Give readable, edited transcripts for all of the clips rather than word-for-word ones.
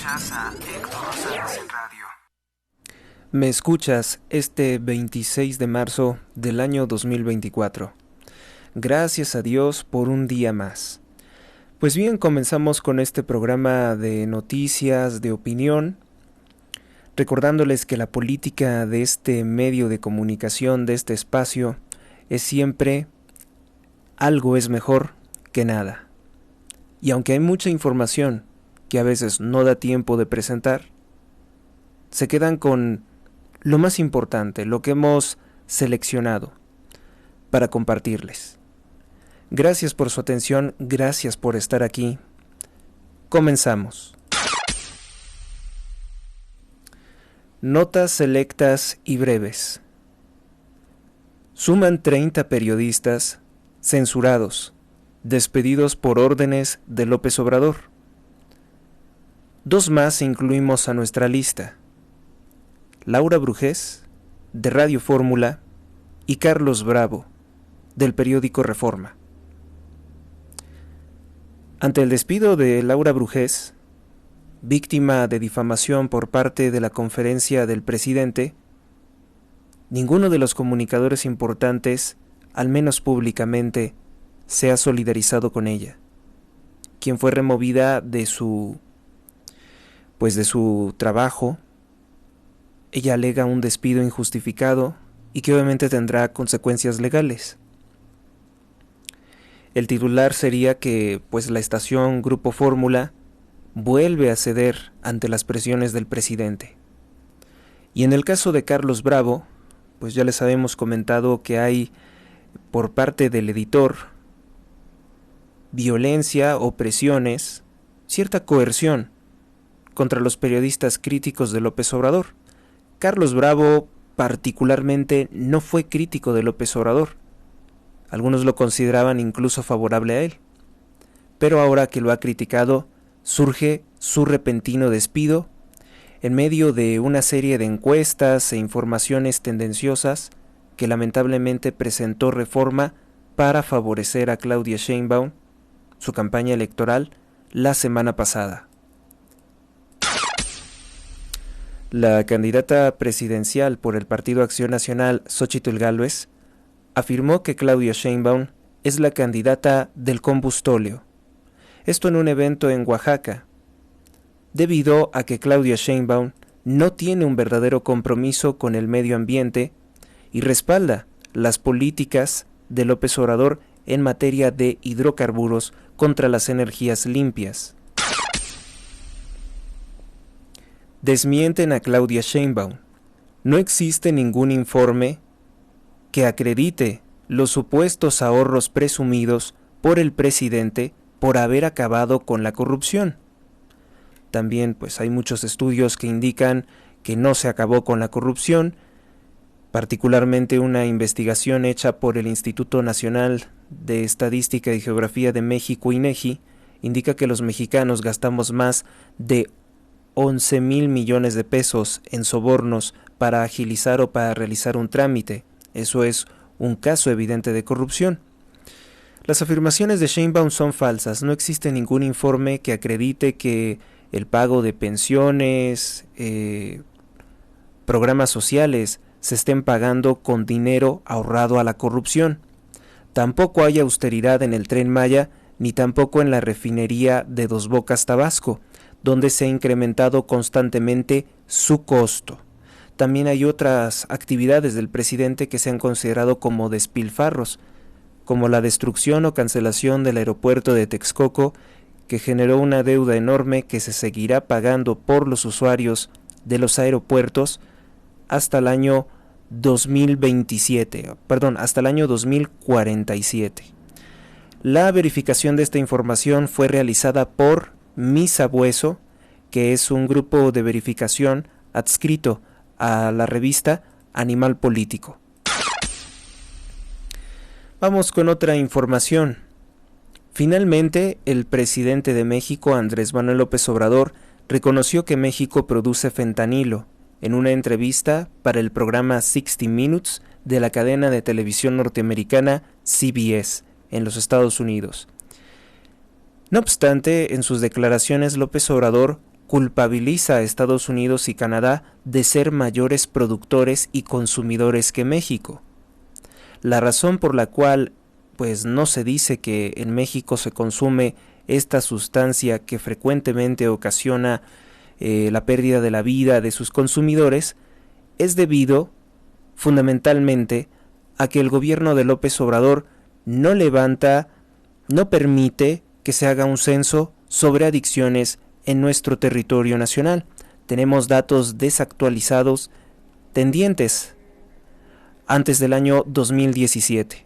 Escuchas a Héctor Rosales en radio. Me escuchas este 26 de marzo del año 2024. Gracias a Dios por un día más. Pues bien, comenzamos con este programa de noticias, de opinión, recordándoles que la política de este medio de comunicación, de este espacio, es siempre algo es mejor que nada. Y aunque hay mucha información que a veces no da tiempo de presentar, se quedan con lo más importante, lo que hemos seleccionado para compartirles. Gracias por su atención, gracias por estar aquí. Comenzamos. Notas selectas y breves. Suman 30 periodistas censurados, despedidos por órdenes de López Obrador. 2 más incluimos a nuestra lista: Laura Brujés, de Radio Fórmula, y Carlos Bravo, del periódico Reforma. Ante el despido de Laura Brujés, víctima de difamación por parte de la conferencia del presidente, ninguno de los comunicadores importantes, al menos públicamente, se ha solidarizado con ella, quien fue removida de su trabajo. Ella alega un despido injustificado y que obviamente tendrá consecuencias legales. El titular sería que la estación Grupo Fórmula vuelve a ceder ante las presiones del presidente. Y en el caso de Carlos Bravo, ya les habíamos comentado que hay por parte del editor violencia o presiones, cierta coerción contra los periodistas críticos de López Obrador. Carlos Bravo particularmente no fue crítico de López Obrador. Algunos lo consideraban incluso favorable a él. Pero ahora que lo ha criticado, surge su repentino despido en medio de una serie de encuestas e informaciones tendenciosas que lamentablemente presentó Reforma para favorecer a Claudia Sheinbaum, su campaña electoral, la semana pasada. La candidata presidencial por el Partido Acción Nacional, Xóchitl Gálvez, afirmó que Claudia Sheinbaum es la candidata del combustóleo. Esto en un evento en Oaxaca, debido a que Claudia Sheinbaum no tiene un verdadero compromiso con el medio ambiente y respalda las políticas de López Obrador en materia de hidrocarburos contra las energías limpias. Desmienten a Claudia Sheinbaum. No existe ningún informe que acredite los supuestos ahorros presumidos por el presidente por haber acabado con la corrupción. También hay muchos estudios que indican que no se acabó con la corrupción, particularmente una investigación hecha por el Instituto Nacional de Estadística y Geografía de México, INEGI, indica que los mexicanos gastamos más de 11,000 millones de pesos en sobornos para agilizar o para realizar un trámite. Eso es un caso evidente de corrupción. Las afirmaciones de Sheinbaum son falsas. No existe ningún informe que acredite que el pago de pensiones, programas sociales, se estén pagando con dinero ahorrado a la corrupción. Tampoco hay austeridad en el Tren Maya, ni tampoco en la refinería de Dos Bocas, Tabasco, donde se ha incrementado constantemente su costo. También hay otras actividades del presidente que se han considerado como despilfarros, como la destrucción o cancelación del aeropuerto de Texcoco, que generó una deuda enorme que se seguirá pagando por los usuarios de los aeropuertos hasta el año 2047. La verificación de esta información fue realizada por Misabueso, que es un grupo de verificación adscrito a la revista Animal Político. Vamos con otra información. Finalmente, el presidente de México, Andrés Manuel López Obrador, reconoció que México produce fentanilo en una entrevista para el programa 60 Minutes de la cadena de televisión norteamericana CBS en los Estados Unidos. No obstante, en sus declaraciones López Obrador culpabiliza a Estados Unidos y Canadá de ser mayores productores y consumidores que México. La razón por la cual pues no se dice que en México se consume esta sustancia que frecuentemente ocasiona la pérdida de la vida de sus consumidores es debido fundamentalmente a que el gobierno de López Obrador no permite que se haga un censo sobre adicciones en nuestro territorio nacional. Tenemos datos desactualizados tendientes antes del año 2017.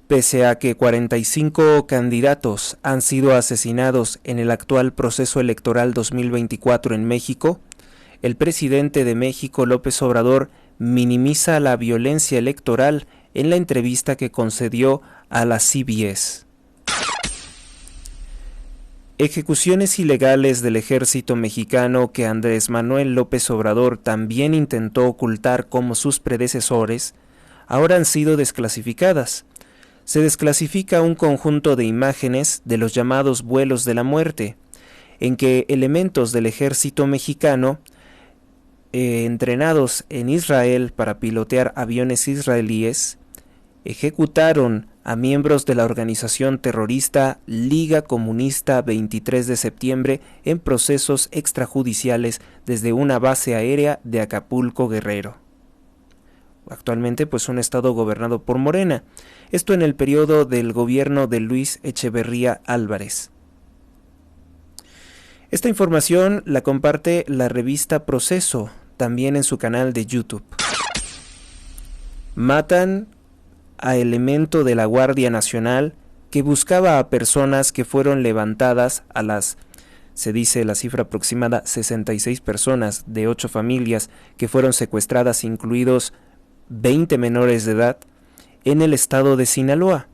Pese a que 45 candidatos han sido asesinados en el actual proceso electoral 2024 en México, el presidente de México, López Obrador, minimiza la violencia electoral en la entrevista que concedió a la CBS. Ejecuciones ilegales del ejército mexicano que Andrés Manuel López Obrador también intentó ocultar como sus predecesores, ahora han sido desclasificadas. Se desclasifica un conjunto de imágenes de los llamados vuelos de la muerte, en que elementos del ejército mexicano, entrenados en Israel para pilotear aviones israelíes, ejecutaron a miembros de la organización terrorista Liga Comunista 23 de septiembre en procesos extrajudiciales desde una base aérea de Acapulco, Guerrero. Actualmente pues un estado gobernado por Morena, esto en el periodo del gobierno de Luis Echeverría Álvarez. Esta información la comparte la revista Proceso, también en su canal de YouTube. Matan a elemento de la Guardia Nacional que buscaba a personas que fueron levantadas se dice la cifra aproximada, 66 personas de 8 familias que fueron secuestradas, incluidos 20 menores de edad, en el estado de Sinaloa.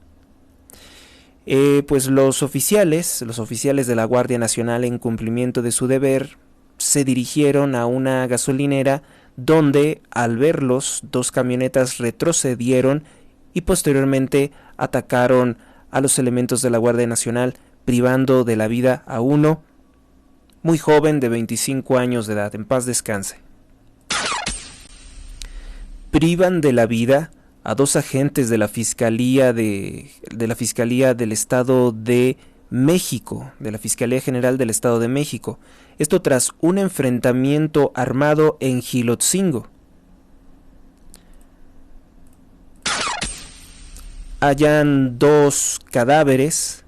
Pues los oficiales de la Guardia Nacional, en cumplimiento de su deber, se dirigieron a una gasolinera donde, al verlos, 2 camionetas retrocedieron y posteriormente atacaron a los elementos de la Guardia Nacional, privando de la vida a uno muy joven de 25 años de edad. En paz descanse. Privan de la vida a 2 agentes de la Fiscalía del Estado de México, de la Fiscalía General del Estado de México. Esto tras un enfrentamiento armado en Gilotzingo. Hallan 2 cadáveres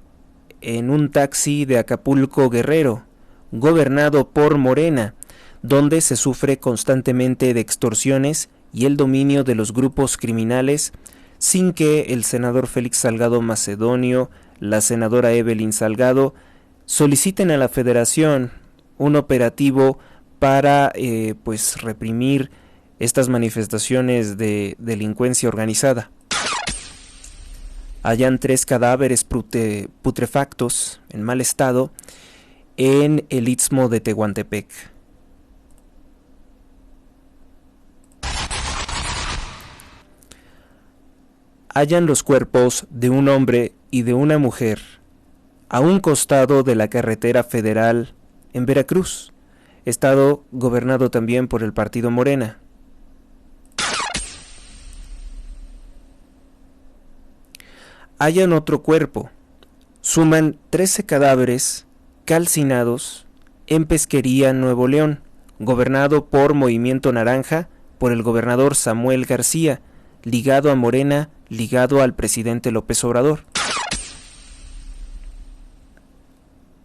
en un taxi de Acapulco, Guerrero, gobernado por Morena, donde se sufre constantemente de extorsiones y el dominio de los grupos criminales, sin que el senador Félix Salgado Macedonio, la senadora Evelyn Salgado, soliciten a la Federación un operativo para reprimir estas manifestaciones de delincuencia organizada. Hallan 3 cadáveres putrefactos en mal estado en el istmo de Tehuantepec. Hallan los cuerpos de un hombre y de una mujer a un costado de la carretera federal en Veracruz, estado gobernado también por el partido Morena. Hallan otro cuerpo. Suman 13 cadáveres calcinados en Pesquería, Nuevo León, gobernado por Movimiento Naranja, por el gobernador Samuel García, ligado a Morena, ligado al presidente López Obrador.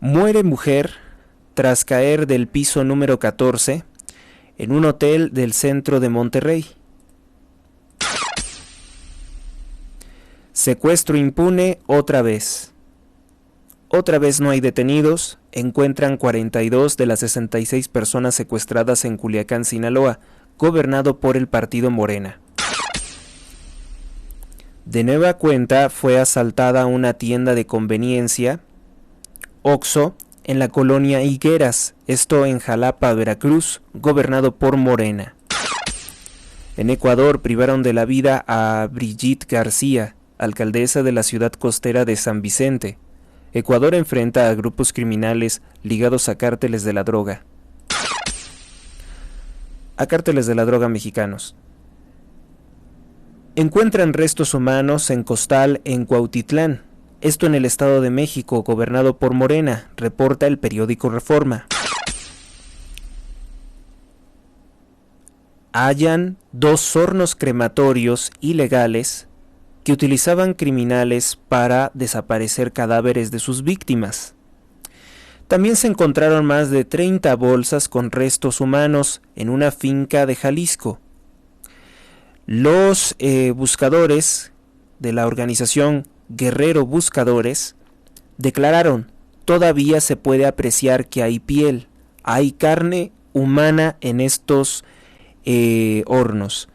Muere mujer tras caer del piso número 14 en un hotel del centro de Monterrey. Secuestro impune otra vez. Otra vez no hay detenidos. Encuentran 42 de las 66 personas secuestradas en Culiacán, Sinaloa, gobernado por el partido Morena. De nueva cuenta fue asaltada una tienda de conveniencia, Oxxo, en la colonia Higueras, esto en Jalapa, Veracruz, gobernado por Morena. En Ecuador privaron de la vida a Brigitte García, alcaldesa de la ciudad costera de San Vicente. Ecuador enfrenta a grupos criminales ligados a cárteles de la droga. A cárteles de la droga mexicanos. Encuentran restos humanos en costal en Cuautitlán. Esto en el Estado de México, gobernado por Morena, reporta el periódico Reforma. Hallan 2 hornos crematorios ilegales que utilizaban criminales para desaparecer cadáveres de sus víctimas. También se encontraron más de 30 bolsas con restos humanos en una finca de Jalisco. Los buscadores de la organización Guerrero Buscadores declararon: todavía se puede apreciar que hay piel, hay carne humana en estos hornos.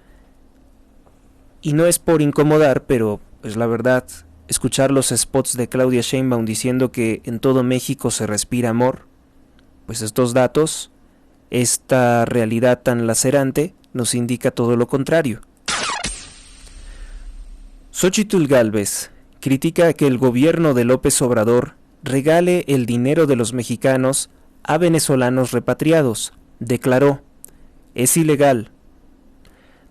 Y no es por incomodar, pero pues la verdad, escuchar los spots de Claudia Sheinbaum diciendo que en todo México se respira amor, pues estos datos, esta realidad tan lacerante, nos indica todo lo contrario. Xóchitl Gálvez critica que el gobierno de López Obrador regale el dinero de los mexicanos a venezolanos repatriados. Declaró: es ilegal.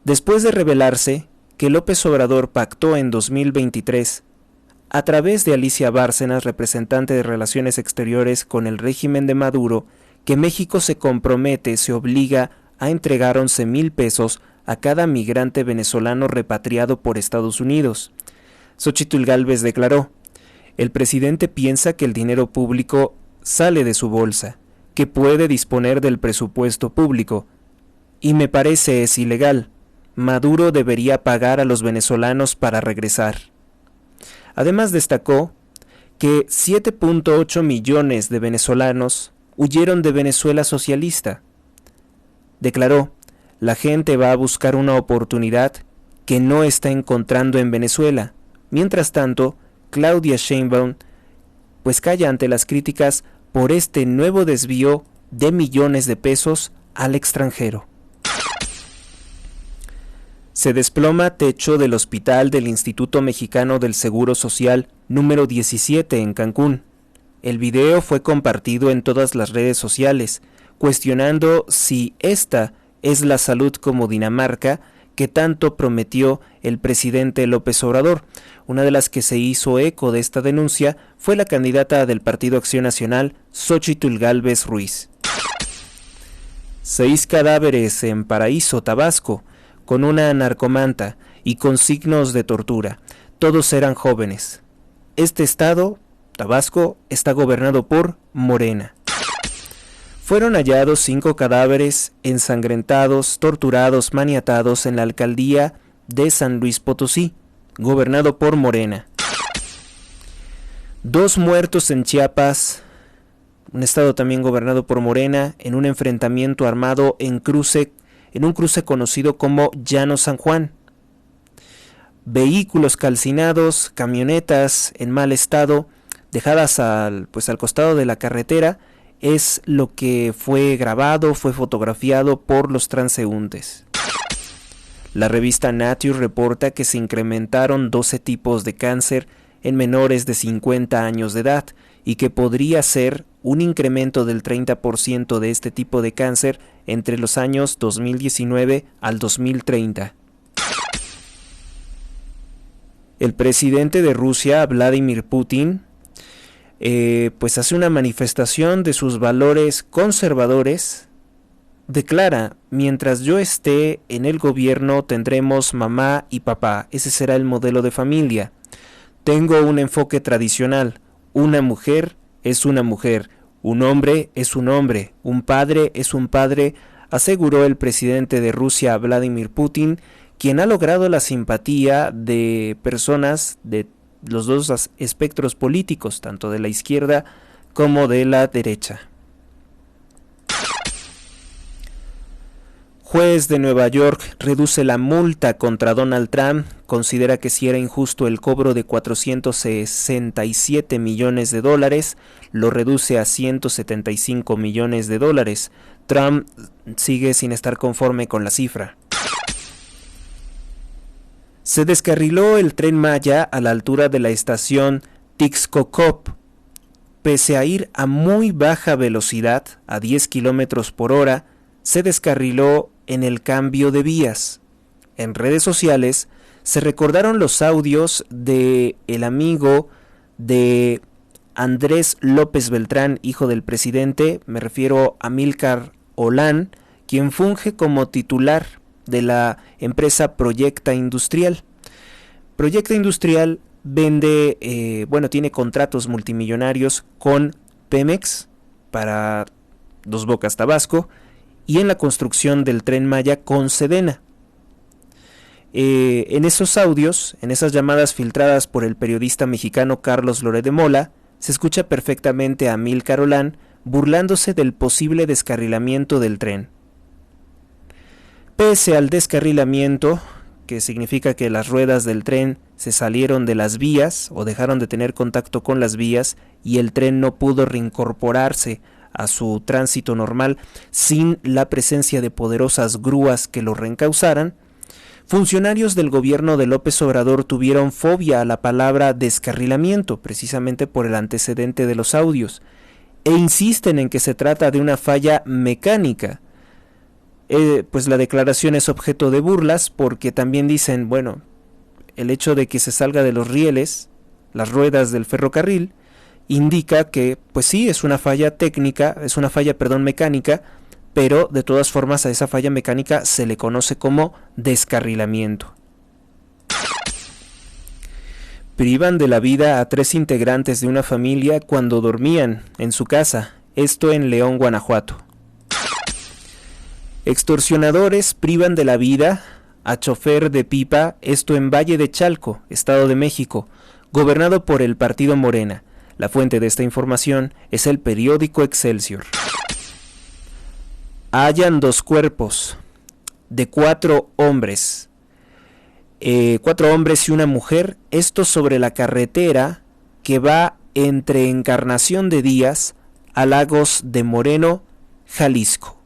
Después de revelarse que López Obrador pactó en 2023, a través de Alicia Bárcenas, representante de Relaciones Exteriores con el régimen de Maduro, que México se obliga a entregar 11,000 pesos a cada migrante venezolano repatriado por Estados Unidos. Xóchitl Gálvez declaró: el presidente piensa que el dinero público sale de su bolsa, que puede disponer del presupuesto público, y me parece es ilegal. Maduro debería pagar a los venezolanos para regresar. Además destacó que 7.8 millones de venezolanos huyeron de Venezuela socialista. Declaró: la gente va a buscar una oportunidad que no está encontrando en Venezuela. Mientras tanto, Claudia Sheinbaum pues calla ante las críticas por este nuevo desvío de millones de pesos al extranjero. Se desploma techo del hospital del Instituto Mexicano del Seguro Social número 17 en Cancún. El video fue compartido en todas las redes sociales, cuestionando si esta es la salud como Dinamarca que tanto prometió el presidente López Obrador. Una de las que se hizo eco de esta denuncia fue la candidata del Partido Acción Nacional, Xóchitl Gálvez Ruiz. 6 cadáveres en Paraíso, Tabasco, con una narcomanta y con signos de tortura. Todos eran jóvenes. Este estado, Tabasco, está gobernado por Morena. Fueron hallados 5 cadáveres ensangrentados, torturados, maniatados en la alcaldía de San Luis Potosí, gobernado por Morena. 2 muertos en Chiapas, un estado también gobernado por Morena, en un enfrentamiento armado en un cruce conocido como Llano San Juan. Vehículos calcinados, camionetas en mal estado, dejadas al costado de la carretera, es lo que fue grabado, fue fotografiado por los transeúntes. La revista Nature reporta que se incrementaron 12 tipos de cáncer en menores de 50 años de edad y que podría ser un incremento del 30% de este tipo de cáncer entre los años 2019 al 2030. El presidente de Rusia, Vladimir Putin, hace una manifestación de sus valores conservadores. Declara: mientras yo esté en el gobierno tendremos mamá y papá, ese será el modelo de familia. Tengo un enfoque tradicional: una mujer es una mujer, un hombre es un hombre, un padre es un padre, aseguró el presidente de Rusia, Vladimir Putin, quien ha logrado la simpatía de personas de los dos espectros políticos, tanto de la izquierda como de la derecha. Juez de Nueva York reduce la multa contra Donald Trump, considera que si era injusto el cobro de $467 millones, lo reduce a $175 millones. Trump sigue sin estar conforme con la cifra. Se descarriló el Tren Maya a la altura de la estación Tixkokob. pese a ir a muy baja velocidad, a 10 kilómetros por hora, se descarriló en el cambio de vías. En redes sociales se recordaron los audios de el amigo de Andrés López Beltrán, hijo del presidente, me refiero a Amílcar Olán, quien funge como titular de la empresa Proyecta Industrial. Proyecta Industrial tiene contratos multimillonarios con Pemex para Dos Bocas, Tabasco, y en la construcción del Tren Maya con Sedena. En esos audios, en esas llamadas filtradas por el periodista mexicano Carlos Loret de Mola, se escucha perfectamente a Amílcar Olán burlándose del posible descarrilamiento del tren. Pese al descarrilamiento, que significa que las ruedas del tren se salieron de las vías o dejaron de tener contacto con las vías y el tren no pudo reincorporarse a su tránsito normal sin la presencia de poderosas grúas que lo reencauzaran, funcionarios del gobierno de López Obrador tuvieron fobia a la palabra descarrilamiento, precisamente por el antecedente de los audios, e insisten en que se trata de una falla mecánica. Pues la declaración es objeto de burlas porque también dicen, bueno, el hecho de que se salga de los rieles, las ruedas del ferrocarril, indica que, pues sí, es una falla mecánica, pero de todas formas a esa falla mecánica se le conoce como descarrilamiento. Privan de la vida a 3 integrantes de una familia cuando dormían en su casa, esto en León, Guanajuato. Extorsionadores privan de la vida a chofer de pipa, esto en Valle de Chalco, Estado de México, gobernado por el partido Morena. La fuente de esta información es el periódico Excelsior. Hallan 2 cuerpos de 4 hombres. 4 hombres y una mujer, esto sobre la carretera que va entre Encarnación de Díaz a Lagos de Moreno, Jalisco.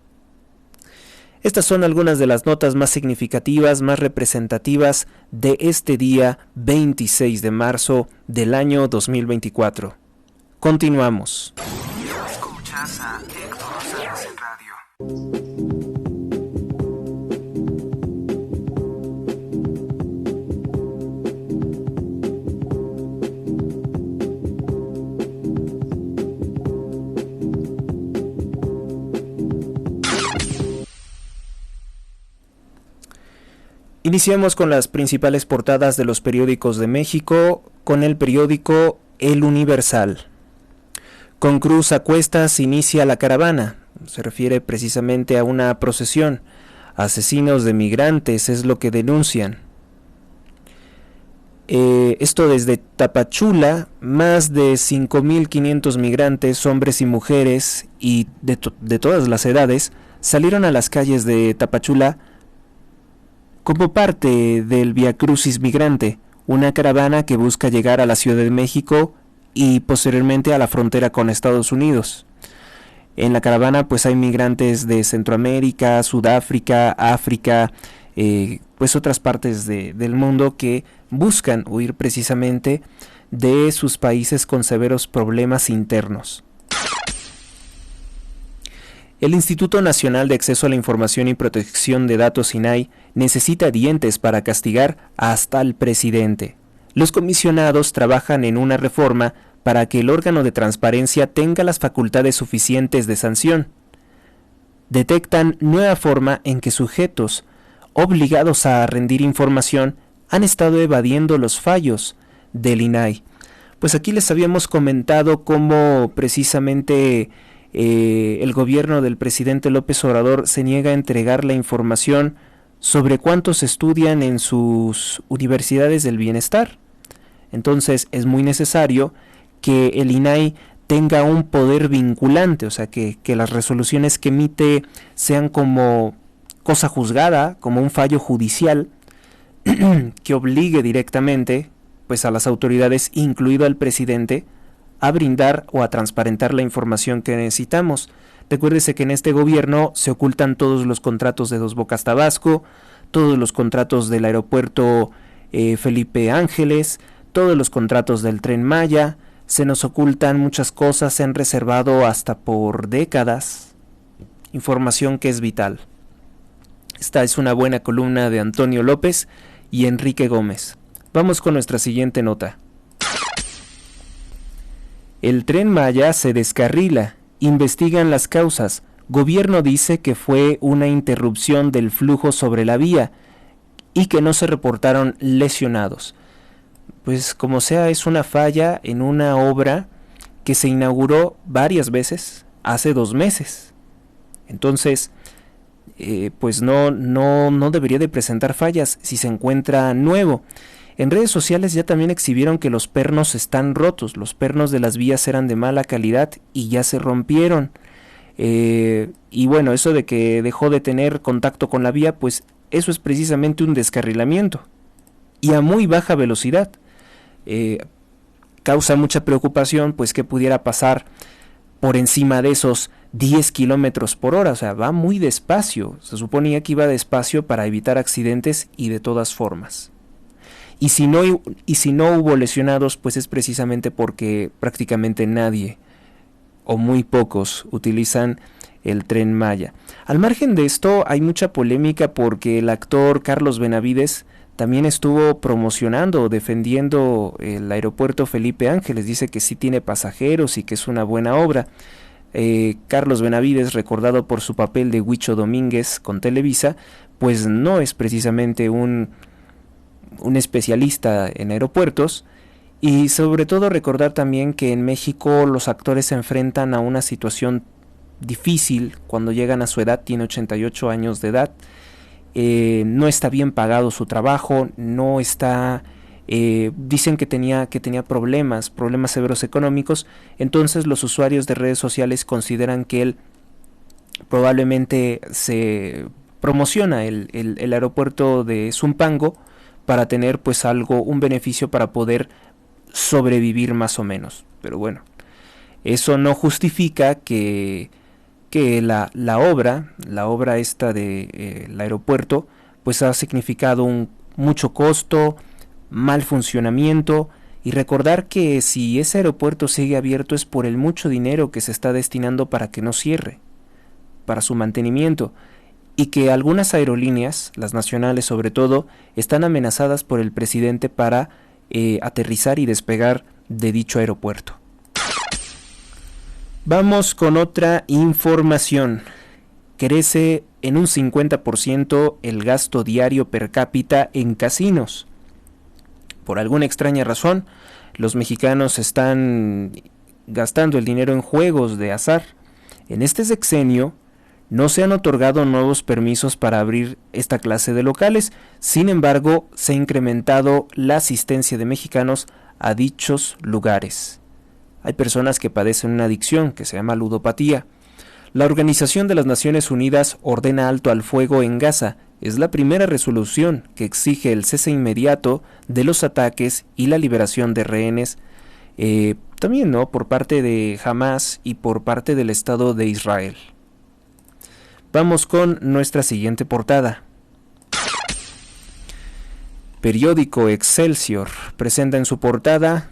Estas son algunas de las notas más significativas, más representativas de este día 26 de marzo del año 2024. Continuamos. Escuchas a Héctor Sánchez en radio. Iniciamos con las principales portadas de los periódicos de México, con el periódico El Universal. Con cruz a cuestas inicia la caravana. Se refiere precisamente a una procesión. Asesinos de migrantes es lo que denuncian. Esto desde Tapachula, más de 5.500 migrantes, hombres y mujeres, y de todas las edades, salieron a las calles de Tapachula como parte del Vía Crucis Migrante, una caravana que busca llegar a la Ciudad de México y posteriormente a la frontera con Estados Unidos. En la caravana pues hay migrantes de Centroamérica, Sudáfrica, África, pues otras partes del mundo que buscan huir precisamente de sus países con severos problemas internos. El Instituto Nacional de Acceso a la Información y Protección de Datos INAI necesita dientes para castigar hasta al presidente. Los comisionados trabajan en una reforma para que el órgano de transparencia tenga las facultades suficientes de sanción. Detectan nueva forma en que sujetos obligados a rendir información han estado evadiendo los fallos del INAI. Pues aquí les habíamos comentado cómo precisamente el gobierno del presidente López Obrador se niega a entregar la información sobre cuántos estudian en sus universidades del bienestar. Entonces es muy necesario que el INAI tenga un poder vinculante, o sea, que las resoluciones que emite sean como cosa juzgada, como un fallo judicial que obligue directamente pues a las autoridades, incluido al presidente, a brindar o a transparentar la información que necesitamos. Recuérdese que en este gobierno se ocultan todos los contratos de Dos Bocas, Tabasco, todos los contratos del aeropuerto Felipe Ángeles, todos los contratos del Tren Maya, se nos ocultan muchas cosas, se han reservado hasta por décadas información que es vital. Esta es una buena columna de Antonio López y Enrique Gómez. Vamos con nuestra siguiente nota. El Tren Maya se descarrila, investigan las causas. Gobierno dice que fue una interrupción del flujo sobre la vía y que no se reportaron lesionados. Pues como sea, es una falla en una obra que se inauguró varias veces hace 2 meses. Entonces, pues no debería de presentar fallas si se encuentra nuevo. En redes sociales ya también exhibieron que los pernos están rotos. Los pernos de las vías eran de mala calidad y ya se rompieron. Y bueno, eso de que dejó de tener contacto con la vía, pues eso es precisamente un descarrilamiento y a muy baja velocidad. Causa mucha preocupación pues que pudiera pasar por encima de esos 10 kilómetros por hora, o sea, va muy despacio. Se suponía que iba despacio para evitar accidentes y de todas formas. Y si no hubo lesionados, pues es precisamente porque prácticamente nadie o muy pocos utilizan el Tren Maya. Al margen de esto, hay mucha polémica porque el actor Carlos Benavides también estuvo promocionando, defendiendo el aeropuerto Felipe Ángeles. Dice que sí tiene pasajeros y que es una buena obra. Carlos Benavides, recordado por su papel de Huicho Domínguez con Televisa, pues no es precisamente un especialista en aeropuertos. Y sobre todo recordar también que en México los actores se enfrentan a una situación difícil cuando llegan a su edad. Tiene 88 años de edad. No está bien pagado su trabajo, no está, dicen que tenía problemas severos económicos. Entonces los usuarios de redes sociales consideran que él probablemente se promociona el aeropuerto de Zumpango para tener pues un beneficio para poder sobrevivir más o menos. Pero bueno, eso no justifica que la obra esta del aeropuerto pues ha significado mucho costo, mal funcionamiento. Y recordar que si ese aeropuerto sigue abierto es por el mucho dinero que se está destinando para que no cierre, para su mantenimiento, y que algunas aerolíneas, las nacionales sobre todo, están amenazadas por el presidente para aterrizar y despegar de dicho aeropuerto. Vamos con otra información. Crece en un 50% el gasto diario per cápita en casinos. Por alguna extraña razón, los mexicanos están gastando el dinero en juegos de azar. En este sexenio no se han otorgado nuevos permisos para abrir esta clase de locales. Sin embargo, se ha incrementado la asistencia de mexicanos a dichos lugares. Hay personas que padecen una adicción que se llama ludopatía. La Organización de las Naciones Unidas ordena alto al fuego en Gaza. Es la primera resolución que exige el cese inmediato de los ataques y la liberación de rehenes, también por parte de Hamas y por parte del Estado de Israel. Vamos con nuestra siguiente portada. Periódico Excelsior presenta en su portada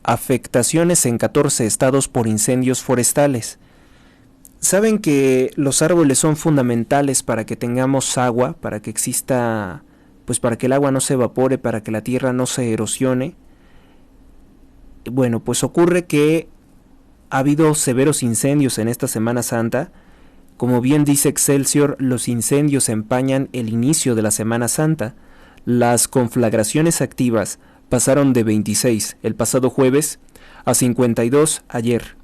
afectaciones en 14 estados por incendios forestales. Saben que los árboles son fundamentales para que tengamos agua, para que exista, pues para que el agua no se evapore, para que la tierra no se erosione. Bueno, pues ocurre que ha habido severos incendios en esta Semana Santa. Como bien dice Excelsior, los incendios empañan el inicio de la Semana Santa. Las conflagraciones activas pasaron de 26 el pasado jueves a 52 ayer.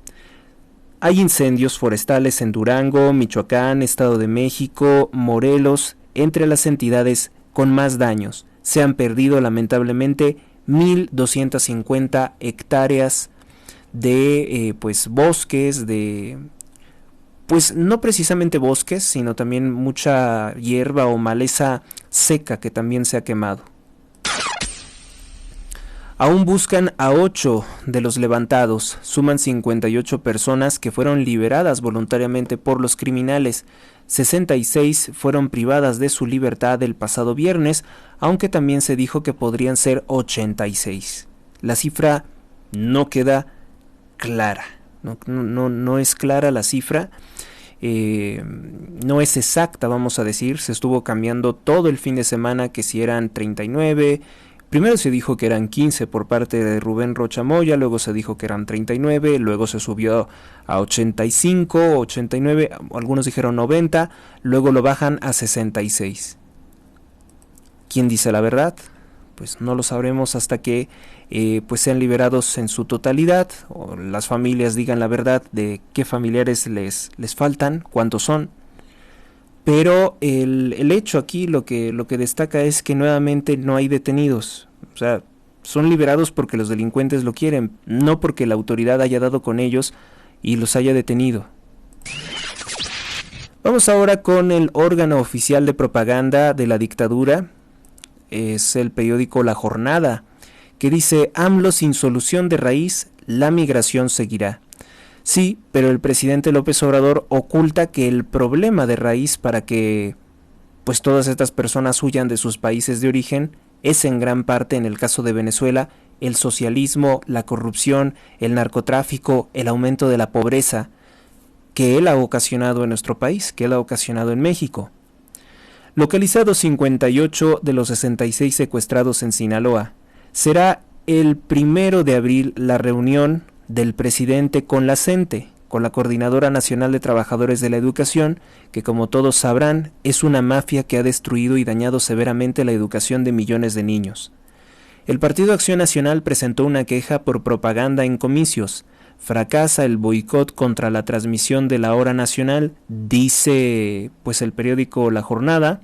Hay incendios forestales en Durango, Michoacán, Estado de México, Morelos, entre las entidades con más daños. Se han perdido lamentablemente 1.250 hectáreas de bosques, pues no precisamente bosques, sino también mucha hierba o maleza seca que también se ha quemado. Aún buscan a 8 de los levantados. Suman 58 personas que fueron liberadas voluntariamente por los criminales. 66 fueron privadas de su libertad el pasado viernes, aunque también se dijo que podrían ser 86. La cifra no queda clara. No es clara la cifra, no es exacta, vamos a decir. Se estuvo cambiando todo el fin de semana que si eran 39. Primero se dijo que eran 15 por parte de Rubén Rocha Moya, luego se dijo que eran 39, luego se subió a 85, 89, algunos dijeron 90, luego lo bajan a 66. ¿Quién dice la verdad? Pues no lo sabremos hasta que pues sean liberados en su totalidad, o las familias digan la verdad de qué familiares les faltan, cuántos son. Pero el hecho aquí, lo que destaca es que nuevamente no hay detenidos. O sea, son liberados porque los delincuentes lo quieren, no porque la autoridad haya dado con ellos y los haya detenido. Vamos ahora con el órgano oficial de propaganda de la dictadura. Es el periódico La Jornada, que dice: AMLO sin solución de raíz, la migración seguirá. Sí, pero el presidente López Obrador oculta que el problema de raíz para que pues todas estas personas huyan de sus países de origen es en gran parte, en el caso de Venezuela, el socialismo, la corrupción, el narcotráfico, el aumento de la pobreza que él ha ocasionado en nuestro país, que él ha ocasionado en México. Localizados 58 de los 66 secuestrados en Sinaloa, será el 1 de abril la reunión del presidente con la CENTE, con la Coordinadora Nacional de Trabajadores de la Educación, que como todos sabrán es una mafia que ha destruido y dañado severamente la educación de millones de niños. El Partido Acción Nacional presentó una queja por propaganda en comicios. Fracasa el boicot contra la transmisión de la hora nacional, dice pues el periódico La Jornada,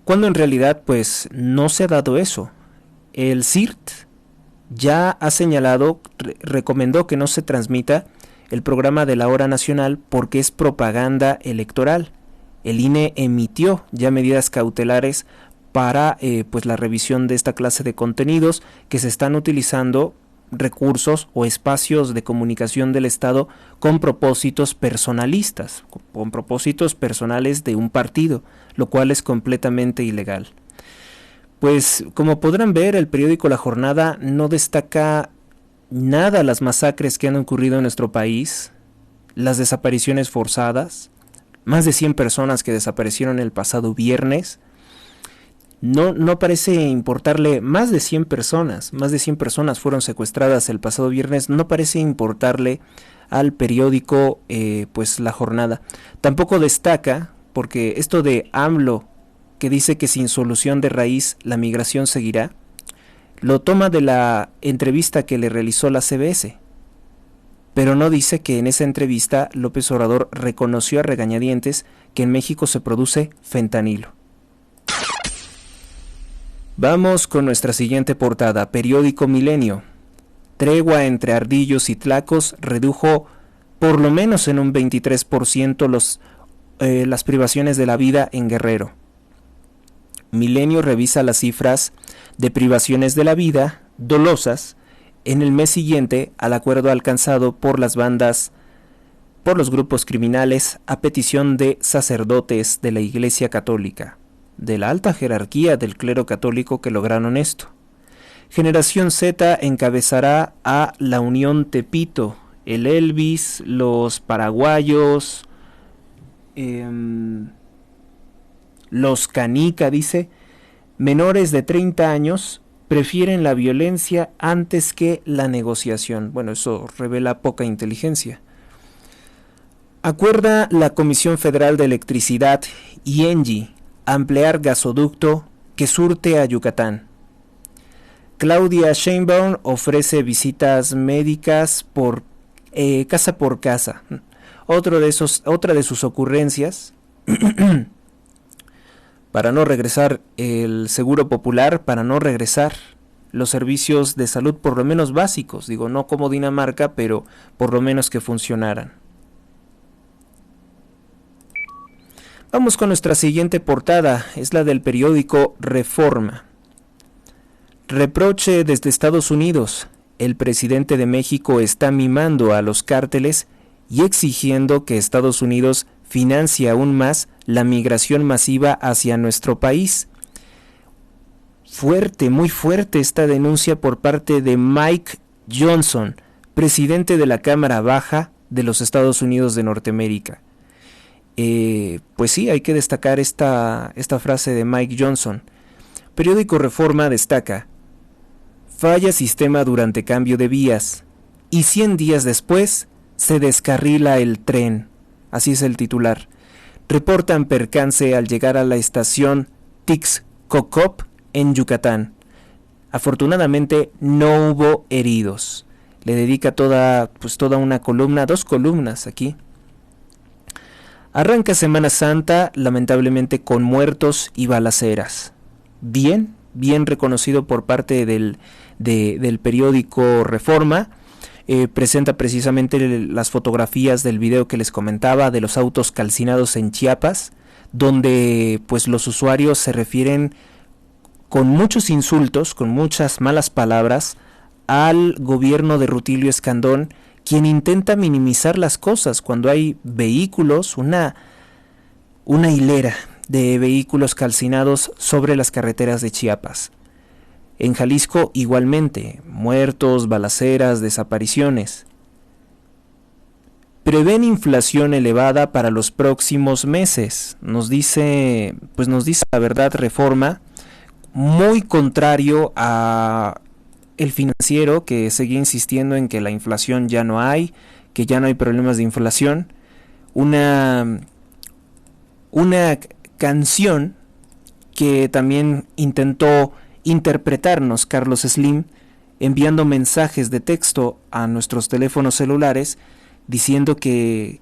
cuando en realidad pues no se ha dado eso. El CIRT ya ha señalado, recomendó que no se transmita el programa de la hora nacional porque es propaganda electoral. El INE emitió ya medidas cautelares para pues la revisión de esta clase de contenidos que se están utilizando recursos o espacios de comunicación del Estado con propósitos personalistas, con propósitos personales de un partido, lo cual es completamente ilegal. Pues como podrán ver, el periódico La Jornada no destaca nada las masacres que han ocurrido en nuestro país, las desapariciones forzadas, más de 100 personas que desaparecieron el pasado viernes. No parece importarle, más de 100 personas fueron secuestradas el pasado viernes, no parece importarle al periódico pues La Jornada. Tampoco destaca, porque esto de AMLO, que dice que sin solución de raíz la migración seguirá, lo toma de la entrevista que le realizó la CBS, pero no dice que en esa entrevista López Obrador reconoció a regañadientes que en México se produce fentanilo. Vamos con nuestra siguiente portada. Periódico Milenio. Tregua entre ardillos y tlacos redujo por lo menos en un 23% las privaciones de la vida en Guerrero. Milenio revisa las cifras de privaciones de la vida dolosas en el mes siguiente al acuerdo alcanzado por las bandas, por los grupos criminales a petición de sacerdotes de la Iglesia Católica, de la alta jerarquía del clero católico que lograron esto. Generación Z encabezará a la Unión Tepito, el Elvis, los paraguayos, los canica, dice, menores de 30 años prefieren la violencia antes que la negociación. Bueno, eso revela poca inteligencia. Acuerda la Comisión Federal de Electricidad y ENGIE ampliar gasoducto que surte a Yucatán. Claudia Sheinbaum ofrece visitas médicas casa por casa. Otra de sus ocurrencias para no regresar el seguro popular, para no regresar los servicios de salud por lo menos básicos, digo, no como Dinamarca, pero por lo menos que funcionaran. Vamos con nuestra siguiente portada, es la del periódico Reforma. Reproche desde Estados Unidos. El presidente de México está mimando a los cárteles y exigiendo que Estados Unidos financie aún más la migración masiva hacia nuestro país. Fuerte, muy fuerte esta denuncia por parte de Mike Johnson, presidente de la Cámara Baja de los Estados Unidos de Norteamérica. Pues sí, hay que destacar esta frase de Mike Johnson. Periódico Reforma destaca: falla sistema durante cambio de vías y 100 días después se descarrila el tren. Así es el titular. Reportan percance al llegar a la estación Tixcocop en Yucatán. Afortunadamente no hubo heridos. Le dedica toda una columna, 2 columnas aquí. Arranca Semana Santa, lamentablemente con muertos y balaceras. Bien reconocido por parte del periódico Reforma. Presenta precisamente las fotografías del video que les comentaba de los autos calcinados en Chiapas, donde pues los usuarios se refieren con muchos insultos, con muchas malas palabras al gobierno de Rutilio Escandón, quien intenta minimizar las cosas cuando hay vehículos, una hilera de vehículos calcinados sobre las carreteras de Chiapas. En Jalisco igualmente, muertos, balaceras, desapariciones. Prevén inflación elevada para los próximos meses, nos dice la verdad Reforma, muy contrario a El Financiero, que sigue insistiendo en que la inflación ya no hay, que ya no hay problemas de inflación. Una canción que también intentó interpretarnos Carlos Slim, enviando mensajes de texto a nuestros teléfonos celulares diciendo que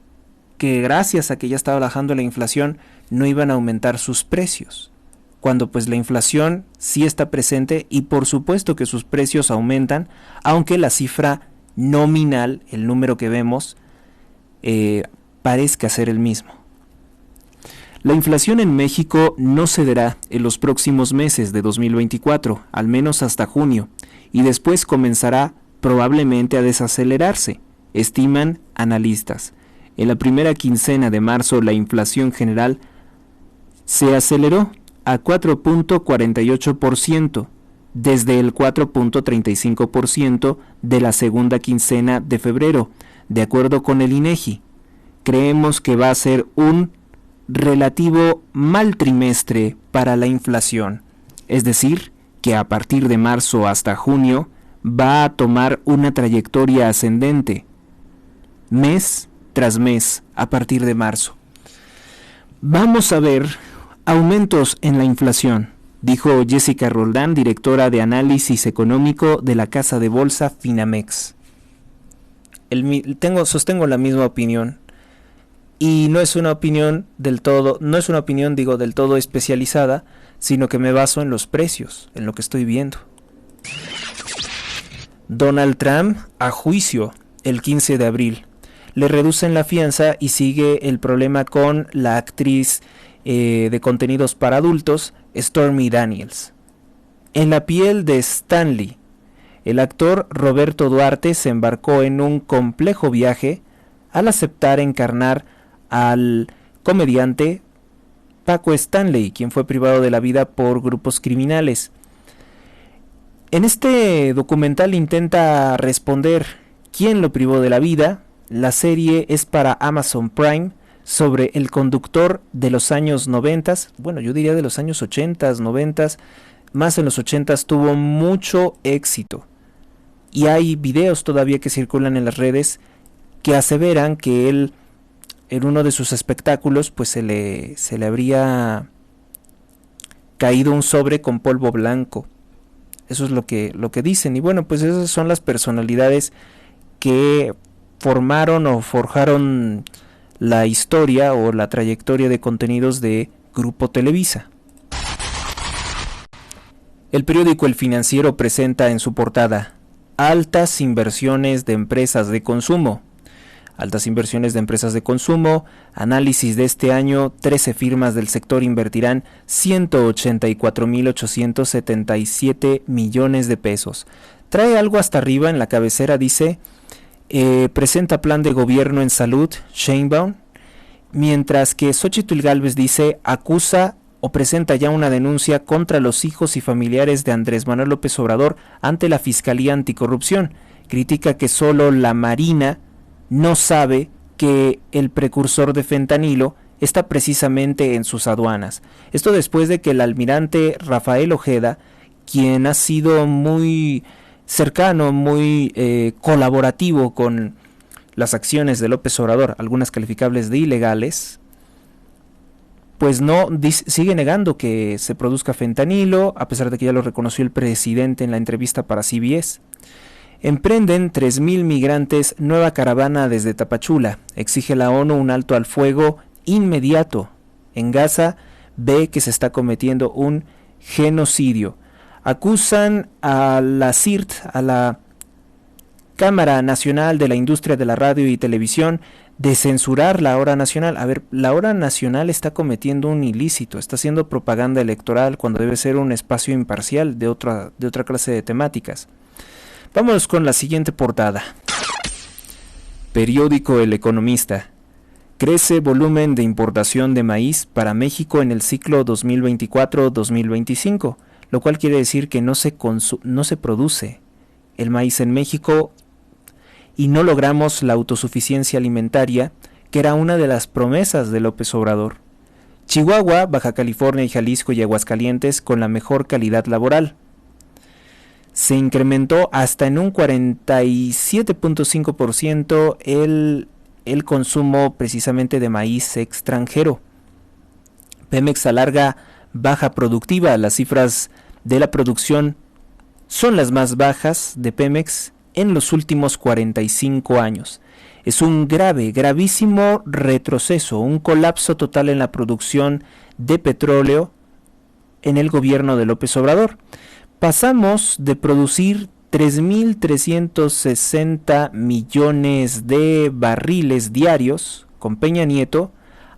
gracias a que ya estaba bajando la inflación no iban a aumentar sus precios, cuando pues la inflación sí está presente y por supuesto que sus precios aumentan, aunque la cifra nominal, el número que vemos, parezca ser el mismo. La inflación en México no cederá en los próximos meses de 2024, al menos hasta junio, y después comenzará probablemente a desacelerarse, estiman analistas. En la primera quincena de marzo la inflación general se aceleró a 4.48%, desde el 4.35% de la segunda quincena de febrero, de acuerdo con el INEGI. Creemos que va a ser un relativo mal trimestre para la inflación, es decir, que a partir de marzo hasta junio va a tomar una trayectoria ascendente, mes tras mes a partir de marzo. Vamos a ver aumentos en la inflación, dijo Jessica Roldán, directora de análisis económico de la casa de bolsa Finamex. Sostengo la misma opinión. Y no es una opinión del todo especializada, sino que me baso en los precios, en lo que estoy viendo. Donald Trump a juicio el 15 de abril. Le reducen la fianza y sigue el problema con la actriz de contenidos para adultos, Stormy Daniels. En la piel de Stanley, el actor Roberto Duarte se embarcó en un complejo viaje al aceptar encarnar al comediante Paco Stanley, quien fue privado de la vida por grupos criminales. En este documental intenta responder quién lo privó de la vida. La serie es para Amazon Prime, sobre el conductor de los años 90, bueno, yo diría de los años 80, 90, más en los 80 tuvo mucho éxito. Y hay videos todavía que circulan en las redes que aseveran que él, en uno de sus espectáculos, pues se le habría caído un sobre con polvo blanco. Eso es lo que dicen. Y bueno, pues esas son las personalidades que formaron o forjaron la historia o la trayectoria de contenidos de Grupo Televisa. El periódico El Financiero presenta en su portada: altas inversiones de empresas de consumo. Altas inversiones de empresas de consumo. Análisis de este año: 13 firmas del sector invertirán 184.877 millones de pesos. Trae algo hasta arriba en la cabecera, dice: presenta plan de gobierno en salud, Sheinbaum, mientras que Xóchitl Gálvez dice: acusa o presenta ya una denuncia contra los hijos y familiares de Andrés Manuel López Obrador ante la Fiscalía Anticorrupción. critica que solo la Marina no sabe que el precursor de fentanilo está precisamente en sus aduanas. Esto después de que el almirante Rafael Ojeda, quien ha sido muy cercano, muy colaborativo con las acciones de López Obrador, algunas calificables de ilegales, pues sigue negando que se produzca fentanilo, a pesar de que ya lo reconoció el presidente en la entrevista para CBS. Emprenden 3.000 migrantes nueva caravana desde Tapachula. Exige la ONU un alto al fuego inmediato. En Gaza ve que se está cometiendo un genocidio. Acusan a la CIRT, a la Cámara Nacional de la Industria de la Radio y Televisión, de censurar la hora nacional. A ver, la hora nacional está cometiendo un ilícito, está haciendo propaganda electoral cuando debe ser un espacio imparcial de otra clase de temáticas. Vamos con la siguiente portada. Periódico El Economista. Crece volumen de importación de maíz para México en el ciclo 2024-2025, lo cual quiere decir que no se produce el maíz en México y no logramos la autosuficiencia alimentaria, que era una de las promesas de López Obrador. Chihuahua, Baja California y Jalisco y Aguascalientes con la mejor calidad laboral. Se incrementó hasta en un 47.5% el consumo precisamente de maíz extranjero. Pemex alarga baja productiva. Las cifras de la producción son las más bajas de Pemex en los últimos 45 años. Es un gravísimo retroceso, un colapso total en la producción de petróleo en el gobierno de López Obrador. Pasamos de producir 3.360 millones de barriles diarios con Peña Nieto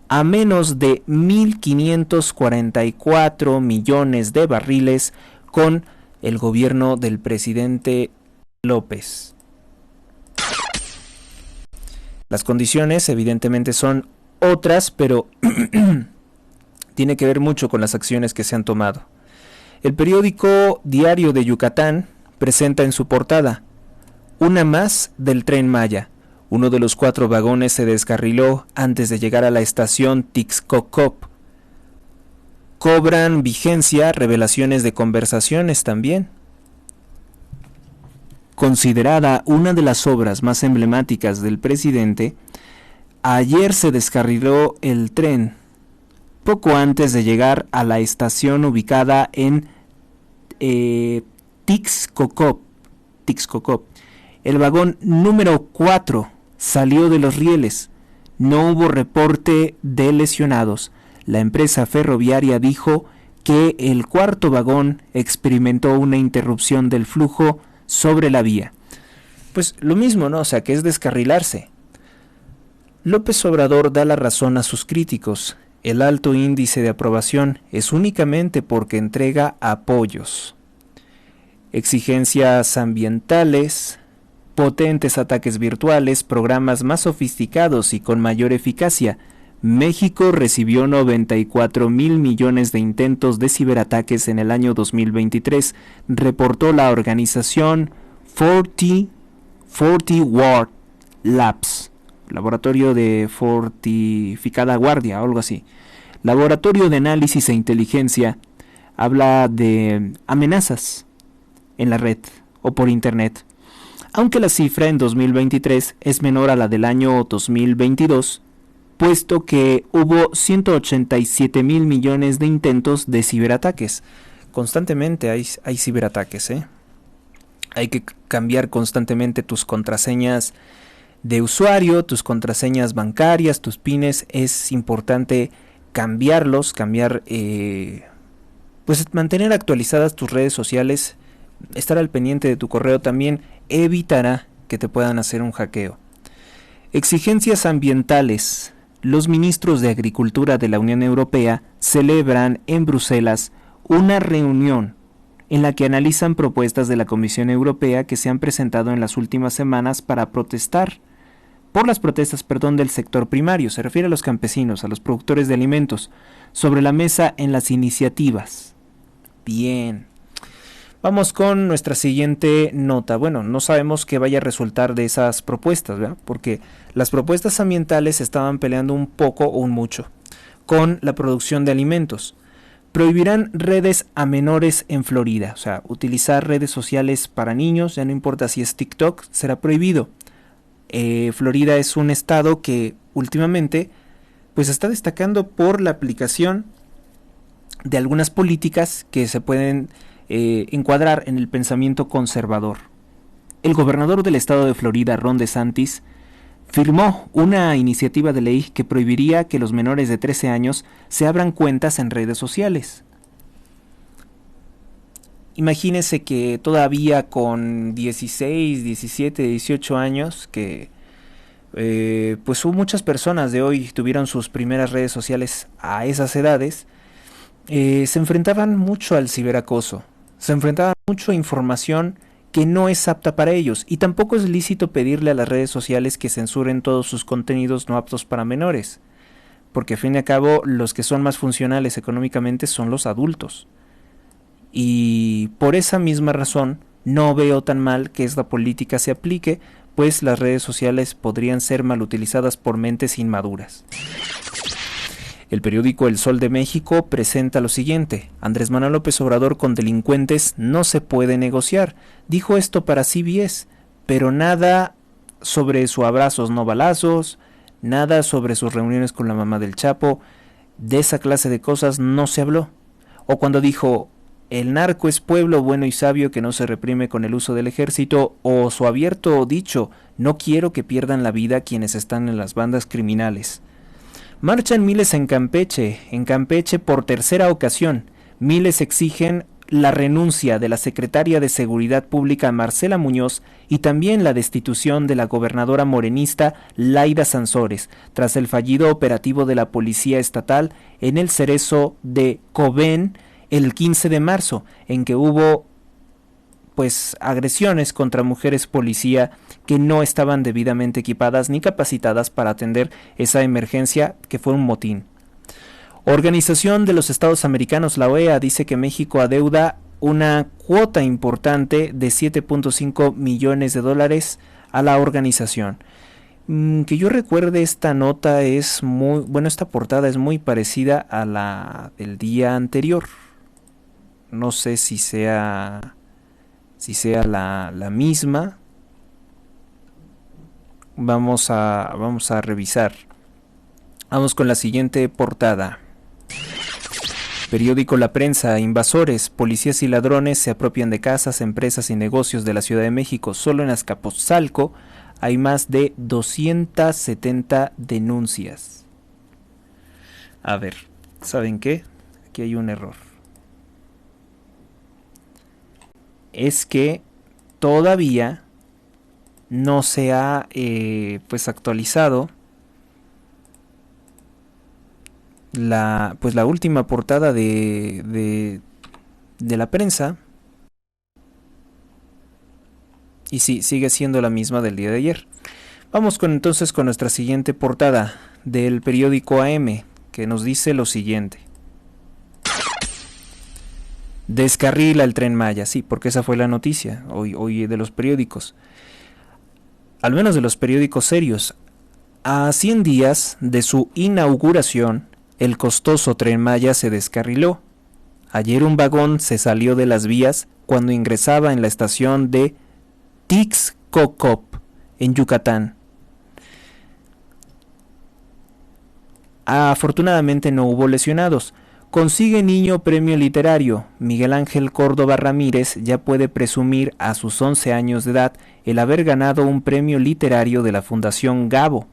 a menos de 1.544 millones de barriles con el gobierno del presidente López. Las condiciones evidentemente son otras, pero tiene que ver mucho con las acciones que se han tomado. El periódico Diario de Yucatán presenta en su portada: una más del Tren Maya. Uno de los 4 vagones se descarriló antes de llegar a la estación Tixcocop. Cobran vigencia revelaciones de conversaciones también. Considerada una de las obras más emblemáticas del presidente, ayer se descarriló el tren poco antes de llegar a la estación ubicada en Tixcocop. El vagón número 4 salió de los rieles. No hubo reporte de lesionados. La empresa ferroviaria dijo que el 4º vagón experimentó una interrupción del flujo sobre la vía. Pues lo mismo, ¿no? O sea, que es descarrilarse. López Obrador da la razón a sus críticos. El alto índice de aprobación es únicamente porque entrega apoyos. Exigencias ambientales, potentes ataques virtuales, programas más sofisticados y con mayor eficacia. México recibió 94,000 millones de intentos de ciberataques en el año 2023, reportó la organización 40 Ward Labs, laboratorio de fortificada guardia o algo así. Laboratorio de análisis e inteligencia habla de amenazas en la red o por internet. Aunque la cifra en 2023 es menor a la del año 2022, puesto que hubo 187,000 millones de intentos de ciberataques. Constantemente hay ciberataques, Hay que cambiar constantemente tus contraseñas de usuario, tus contraseñas bancarias, tus pines. Es importante cambiarlos, pues mantener actualizadas tus redes sociales, estar al pendiente de tu correo también evitará que te puedan hacer un hackeo. Exigencias ambientales. Los ministros de Agricultura de la Unión Europea celebran en Bruselas una reunión en la que analizan propuestas de la Comisión Europea que se han presentado en las últimas semanas para protestar por las protestas del sector primario, se refiere a los campesinos, a los productores de alimentos, sobre la mesa en las iniciativas. Bien. Vamos con nuestra siguiente nota. Bueno, no sabemos qué vaya a resultar de esas propuestas, ¿verdad? Porque las propuestas ambientales estaban peleando un poco o un mucho con la producción de alimentos. Prohibirán redes a menores en Florida, o sea, utilizar redes sociales para niños, ya no importa si es TikTok, será prohibido. Florida es un estado que últimamente pues está destacando por la aplicación de algunas políticas que se pueden encuadrar en el pensamiento conservador. El gobernador del estado de Florida, Ron DeSantis, firmó una iniciativa de ley que prohibiría que los menores de 13 años se abran cuentas en redes sociales. Imagínese que todavía con 16, 17, 18 años, que pues hubo muchas personas de hoy tuvieron sus primeras redes sociales a esas edades, se enfrentaban mucho al ciberacoso, se enfrentaban mucho a información que no es apta para ellos, y tampoco es lícito pedirle a las redes sociales que censuren todos sus contenidos no aptos para menores, porque a fin y a cabo los que son más funcionales económicamente son los adultos. Y por esa misma razón no veo tan mal que esta política se aplique, pues las redes sociales podrían ser mal utilizadas por mentes inmaduras. El periódico El Sol de México presenta lo siguiente: Andrés Manuel López Obrador con delincuentes no se puede negociar. Dijo esto para CBS, pero nada sobre sus abrazos no balazos, nada sobre sus reuniones con la mamá del Chapo. De esa clase de cosas no se habló. O cuando dijo: el narco es pueblo bueno y sabio que no se reprime con el uso del ejército, o su abierto dicho: no quiero que pierdan la vida quienes están en las bandas criminales. Marchan miles en Campeche por tercera ocasión. Miles exigen la renuncia de la secretaria de Seguridad Pública Marcela Muñoz y también la destitución de la gobernadora morenista Laida Sansores, tras el fallido operativo de la Policía Estatal en el Cerezo de Cobén el 15 de marzo, en que hubo pues agresiones contra mujeres policía que no estaban debidamente equipadas ni capacitadas para atender esa emergencia, que fue un motín. Organización de los Estados Americanos, la OEA, dice que México adeuda una cuota importante de 7.5 millones de dólares a la organización. Que yo recuerde, esta nota es esta portada es muy parecida a la del día anterior. No sé si sea la misma. Vamos a revisar. Vamos con la siguiente portada. Periódico La Prensa: invasores, policías y ladrones se apropian de casas, empresas y negocios de la Ciudad de México. Solo en Azcapotzalco hay más de 270 denuncias. A ver, ¿saben qué? Aquí hay un error. Es que todavía no se ha actualizado la última portada de La Prensa, y sí, sigue siendo la misma del día de ayer. Vamos entonces con nuestra siguiente portada del periódico AM, que nos dice lo siguiente: descarrila el Tren Maya. Sí, porque esa fue la noticia hoy de los periódicos, al menos de los periódicos serios. A 100 días de su inauguración, el costoso Tren Maya se descarriló. Ayer un vagón se salió de las vías cuando ingresaba en la estación de Tixcocop, en Yucatán. Afortunadamente no hubo lesionados. Consigue niño premio literario. Miguel Ángel Córdoba Ramírez ya puede presumir a sus 11 años de edad el haber ganado un premio literario de la Fundación Gabo,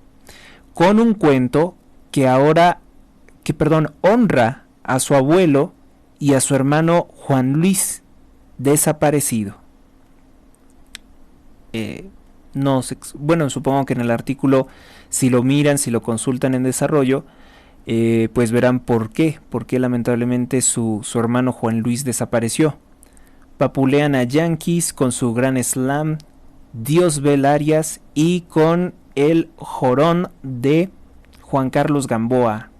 con un cuento que honra a su abuelo y a su hermano Juan Luis, desaparecido. Supongo que en el artículo, si lo miran, si lo consultan en desarrollo, pues verán por qué lamentablemente su hermano Juan Luis desapareció. Papulean a Yankees con su gran slam Diosbel Arias y con el jorón de Juan Carlos Gamboa.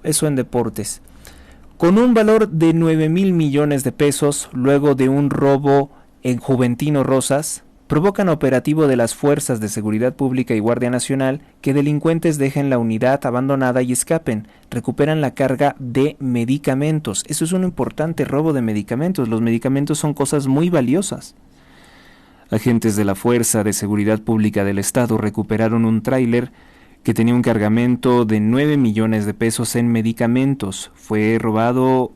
Eso en deportes. con un valor de 9.000 millones de pesos luego de un robo en Juventino Rosas, provocan operativo de las Fuerzas de Seguridad Pública y Guardia Nacional que delincuentes dejen la unidad abandonada y escapen. Recuperan la carga de medicamentos. Eso es un importante robo de medicamentos. Los medicamentos son cosas muy valiosas. Agentes de la Fuerza de Seguridad Pública del Estado recuperaron un tráiler que tenía un cargamento de 9 millones de pesos en medicamentos. Fue robado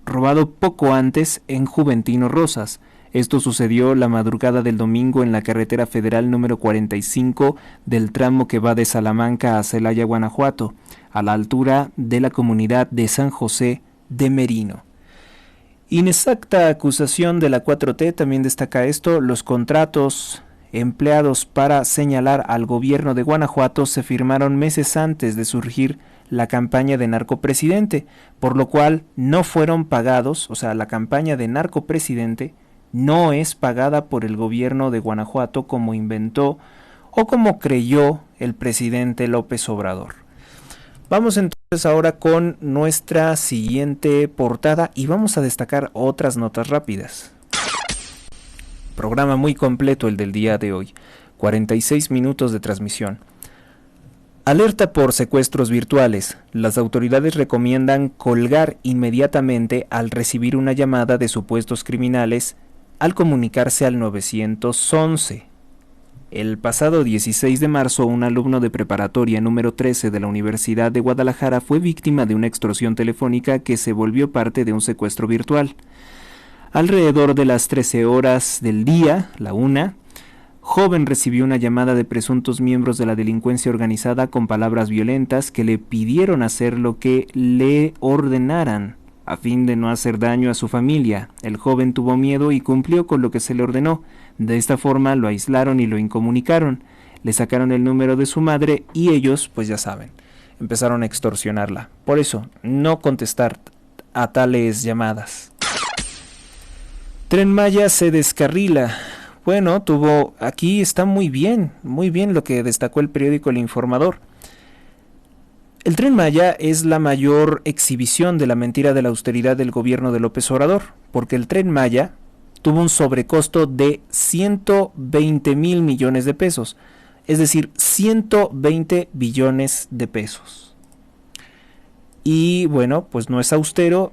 robado poco antes en Juventino Rosas. Esto sucedió la madrugada del domingo en la carretera federal número 45 del tramo que va de Salamanca a Celaya, Guanajuato, a la altura de la comunidad de San José de Merino. Inexacta acusación de la 4T, también destaca esto: los contratos empleados para señalar al gobierno de Guanajuato se firmaron meses antes de surgir la campaña de narcopresidente, por lo cual no fueron pagados. O sea, la campaña de narcopresidente no es pagada por el gobierno de Guanajuato como inventó o como creyó el presidente López Obrador. Vamos entonces ahora con nuestra siguiente portada y vamos a destacar otras notas rápidas. Programa muy completo el del día de hoy, 46 minutos de transmisión. Alerta por secuestros virtuales. Las autoridades recomiendan colgar inmediatamente al recibir una llamada de supuestos criminales al comunicarse al 911. El pasado 16 de marzo, un alumno de preparatoria número 13 de la Universidad de Guadalajara fue víctima de una extorsión telefónica que se volvió parte de un secuestro virtual. Alrededor de las 13 horas del día, la 1, joven recibió una llamada de presuntos miembros de la delincuencia organizada con palabras violentas que le pidieron hacer lo que le ordenaran a fin de no hacer daño a su familia. El joven tuvo miedo y cumplió con lo que se le ordenó. De esta forma lo aislaron y lo incomunicaron. Le sacaron el número de su madre y ellos, pues ya saben, empezaron a extorsionarla. Por eso, no contestar a tales llamadas. Tren Maya se descarrila. Bueno, aquí está muy bien lo que destacó el periódico El Informador. El Tren Maya es la mayor exhibición de la mentira de la austeridad del gobierno de López Obrador, porque el Tren Maya tuvo un sobrecosto de 120,000 millones de pesos, es decir, 120 billones de pesos. Y bueno, pues no es austero,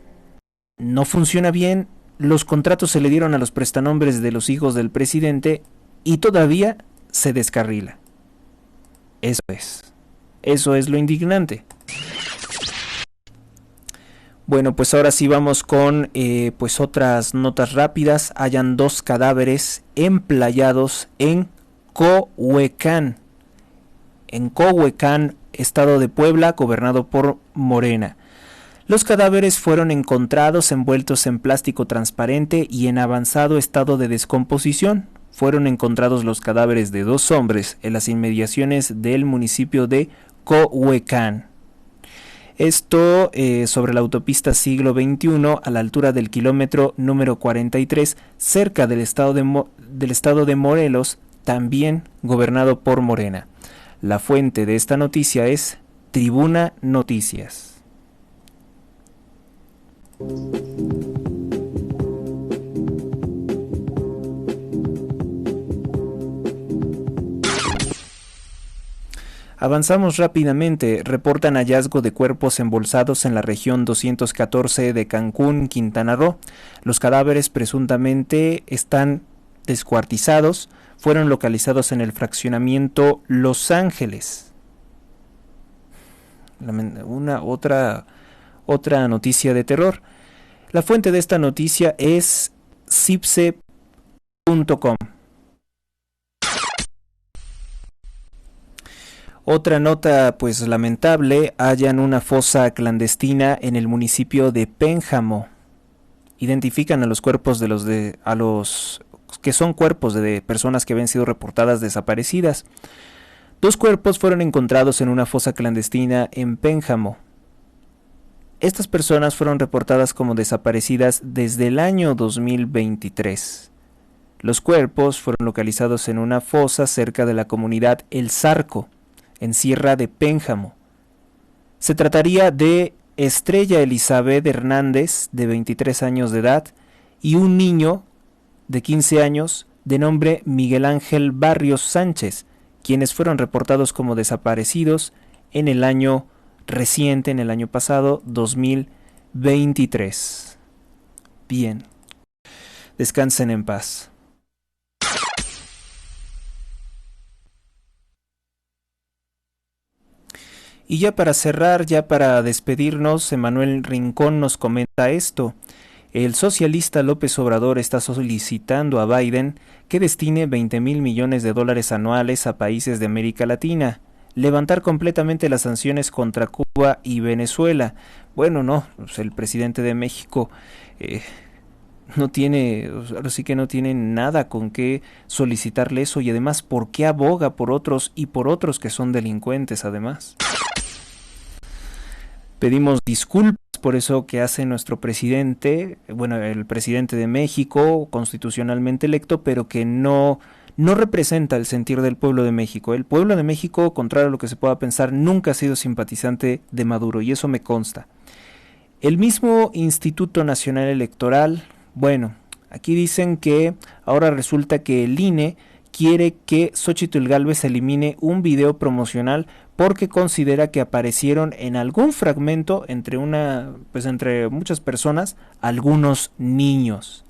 no funciona bien. Los contratos se le dieron a los prestanombres de los hijos del presidente y todavía se descarrila. Eso es lo indignante. Bueno, pues ahora sí vamos con pues otras notas rápidas. Hallan 2 cadáveres emplayados en Cohuecán. En Cohuecán, estado de Puebla, gobernado por Morena. Los cadáveres fueron encontrados envueltos en plástico transparente y en avanzado estado de descomposición. Fueron encontrados los cadáveres de 2 hombres en las inmediaciones del municipio de Cohuecán. Esto sobre la autopista siglo XXI a la altura del kilómetro número 43, cerca del estado de Morelos, también gobernado por Morena. La fuente de esta noticia es Tribuna Noticias. Avanzamos rápidamente. Reportan hallazgo de cuerpos embolsados en la región 214 de Cancún, Quintana Roo. Los cadáveres presuntamente están descuartizados. Fueron localizados en el fraccionamiento Los Ángeles. Otra noticia de terror. La fuente de esta noticia es cipse.com. Otra nota pues lamentable: hallan una fosa clandestina en el municipio de Pénjamo. Identifican a los cuerpos que son cuerpos de personas que habían sido reportadas desaparecidas. 2 cuerpos fueron encontrados en una fosa clandestina en Pénjamo. Estas personas fueron reportadas como desaparecidas desde el año 2023. Los cuerpos fueron localizados en una fosa cerca de la comunidad El Zarco, en Sierra de Pénjamo. Se trataría de Estrella Elizabeth Hernández, de 23 años de edad, y un niño de 15 años de nombre Miguel Ángel Barrios Sánchez, quienes fueron reportados como desaparecidos en el año reciente, en el año pasado, 2023. Bien, descansen en paz. Y ya para cerrar, ya para despedirnos, Emanuel Rincón nos comenta esto. El socialista López Obrador está solicitando a Biden que destine 20,000 millones de dólares anuales a países de América Latina, levantar completamente las sanciones contra Cuba y Venezuela. Bueno, no, pues el presidente de México no tiene, ahora sí que no tiene nada con qué solicitarle eso, y además, ¿por qué aboga por otros y por otros que son delincuentes además? Pedimos disculpas por eso que hace nuestro presidente, bueno, el presidente de México, constitucionalmente electo, pero que no representa el sentir del pueblo de México. El pueblo de México, contrario a lo que se pueda pensar, nunca ha sido simpatizante de Maduro, y eso me consta. El mismo Instituto Nacional Electoral, bueno, aquí dicen que ahora resulta que el INE quiere que Xóchitl Gálvez elimine un video promocional porque considera que aparecieron en algún fragmento entre muchas personas algunos niños.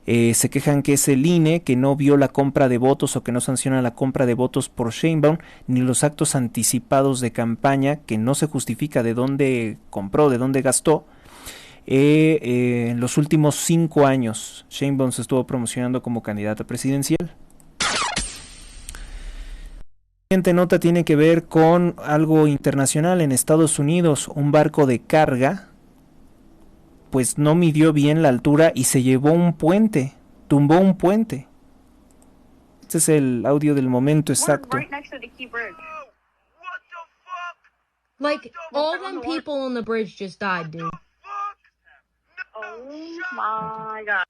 Se quejan que es el INE que no vio la compra de votos o que no sanciona la compra de votos por Sheinbaum, ni los actos anticipados de campaña, que no se justifica de dónde compró, de dónde gastó. En los últimos 5 años Sheinbaum se estuvo promocionando como candidata presidencial. La siguiente nota tiene que ver con algo internacional. En Estados Unidos, un barco de carga pues no midió bien la altura y se llevó un puente, tumbó un puente. Este es el audio del momento exacto. Like, all them people on the bridge just died, dude. Oh my God.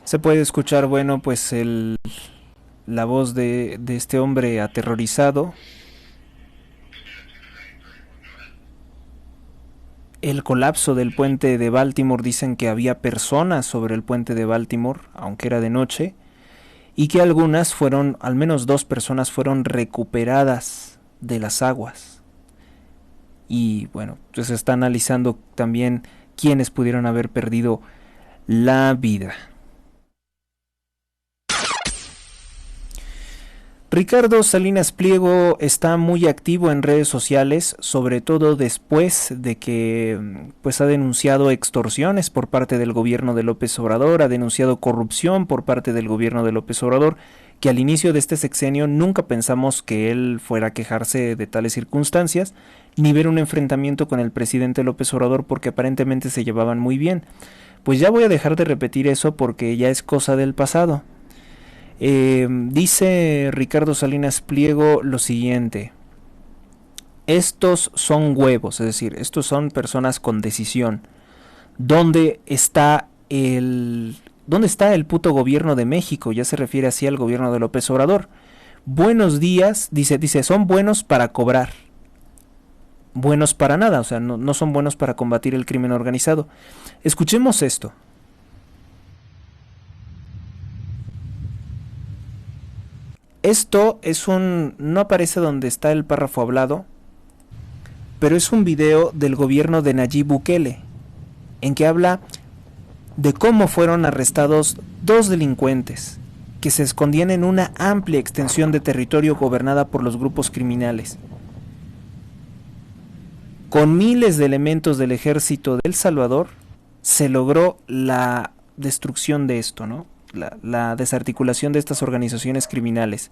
Se puede escuchar, bueno, pues la voz de este hombre aterrorizado. El colapso del puente de Baltimore, dicen que había personas sobre el puente de Baltimore, aunque era de noche, y que al menos 2 personas fueron recuperadas de las aguas. Y bueno, pues se está analizando también quiénes pudieron haber perdido la vida. Ricardo Salinas Pliego está muy activo en redes sociales, sobre todo después de que pues ha denunciado extorsiones por parte del gobierno de López Obrador, ha denunciado corrupción por parte del gobierno de López Obrador, que al inicio de este sexenio nunca pensamos que él fuera a quejarse de tales circunstancias, ni ver un enfrentamiento con el presidente López Obrador, porque aparentemente se llevaban muy bien. Pues ya voy a dejar de repetir eso porque ya es cosa del pasado. Dice Ricardo Salinas Pliego lo siguiente: estos son huevos, es decir, estos son personas con decisión. ¿Dónde está el puto gobierno de México? Ya se refiere así al gobierno de López Obrador. Buenos días, dice, son buenos para cobrar, buenos para nada, o sea, no son buenos para combatir el crimen organizado. Escuchemos esto. Esto es no aparece donde está el párrafo hablado, pero es un video del gobierno de Nayib Bukele, en que habla de cómo fueron arrestados 2 delincuentes que se escondían en una amplia extensión de territorio gobernada por los grupos criminales. Con miles de elementos del ejército de El Salvador se logró la destrucción de esto, ¿no? La desarticulación de estas organizaciones criminales.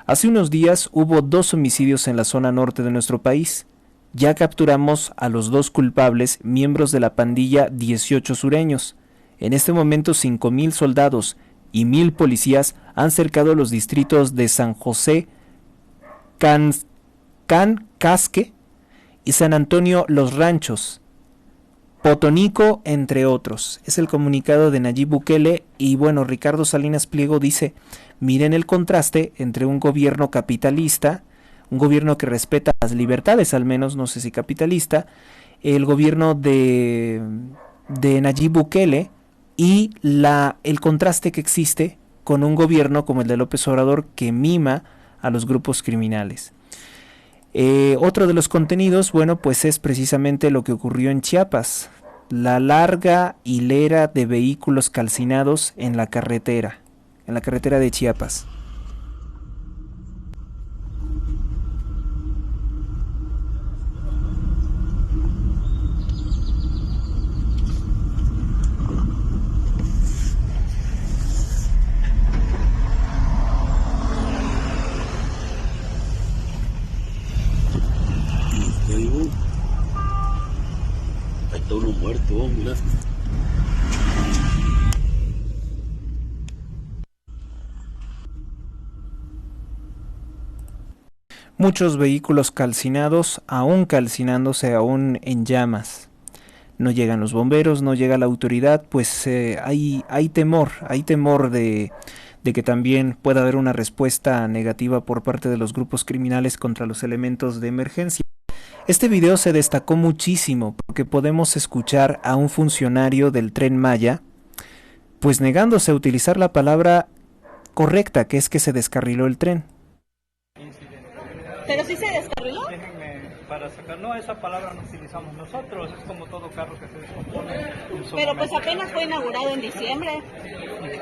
Hace unos días hubo 2 homicidios en la zona norte de nuestro país. Ya capturamos a los 2 culpables, miembros de la pandilla 18 Sureños. En este momento 5,000 soldados y 1,000 policías han cercado los distritos de San José, Casque y San Antonio Los Ranchos. Potonico, entre otros. Es el comunicado de Nayib Bukele y bueno, Ricardo Salinas Pliego dice, miren el contraste entre un gobierno capitalista, un gobierno que respeta las libertades al menos, no sé si capitalista, el gobierno de Nayib Bukele y el contraste que existe con un gobierno como el de López Obrador que mima a los grupos criminales. Otro de los contenidos, bueno, pues es precisamente lo que ocurrió en Chiapas, la larga hilera de vehículos calcinados en la carretera de Chiapas. Hay todo uno muerto, mira. Muchos vehículos calcinados, aún calcinándose, aún en llamas. No llegan los bomberos, no llega la autoridad, pues hay temor de que también pueda haber una respuesta negativa por parte de los grupos criminales contra los elementos de emergencia. Este video se destacó muchísimo porque podemos escuchar a un funcionario del Tren Maya pues negándose a utilizar la palabra correcta, que es que se descarriló el tren. ¿Pero sí se descarriló? Déjenme para sacar, no, esa palabra no utilizamos nosotros, es como todo carro que se descompone. Pero pues apenas fue inaugurado en diciembre.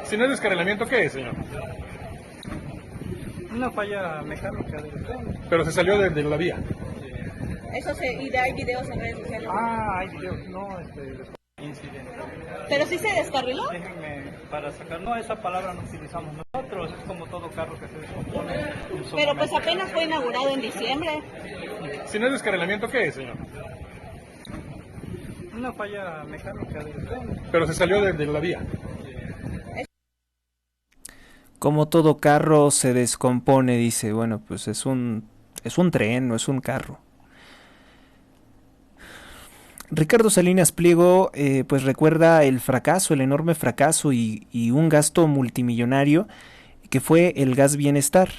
Si no es descarrilamiento, ¿qué es, señor? Una falla mecánica del tren. Pero se salió de la vía. Y hay videos en redes sociales. Hay videos, no, incidente. ¿Pero sí se descarriló? Déjenme para sacar, no, esa palabra no utilizamos nosotros, es como todo carro que se descompone. Pero pues apenas fue inaugurado en diciembre. Si no es descarrilamiento, ¿qué es, señor? Una falla mecánica del tren. Pero se salió de la vía. Como todo carro se descompone, dice, bueno, pues es un tren, no es un carro. Ricardo Salinas Pliego pues recuerda el enorme fracaso y un gasto multimillonario que fue el Gas Bienestar.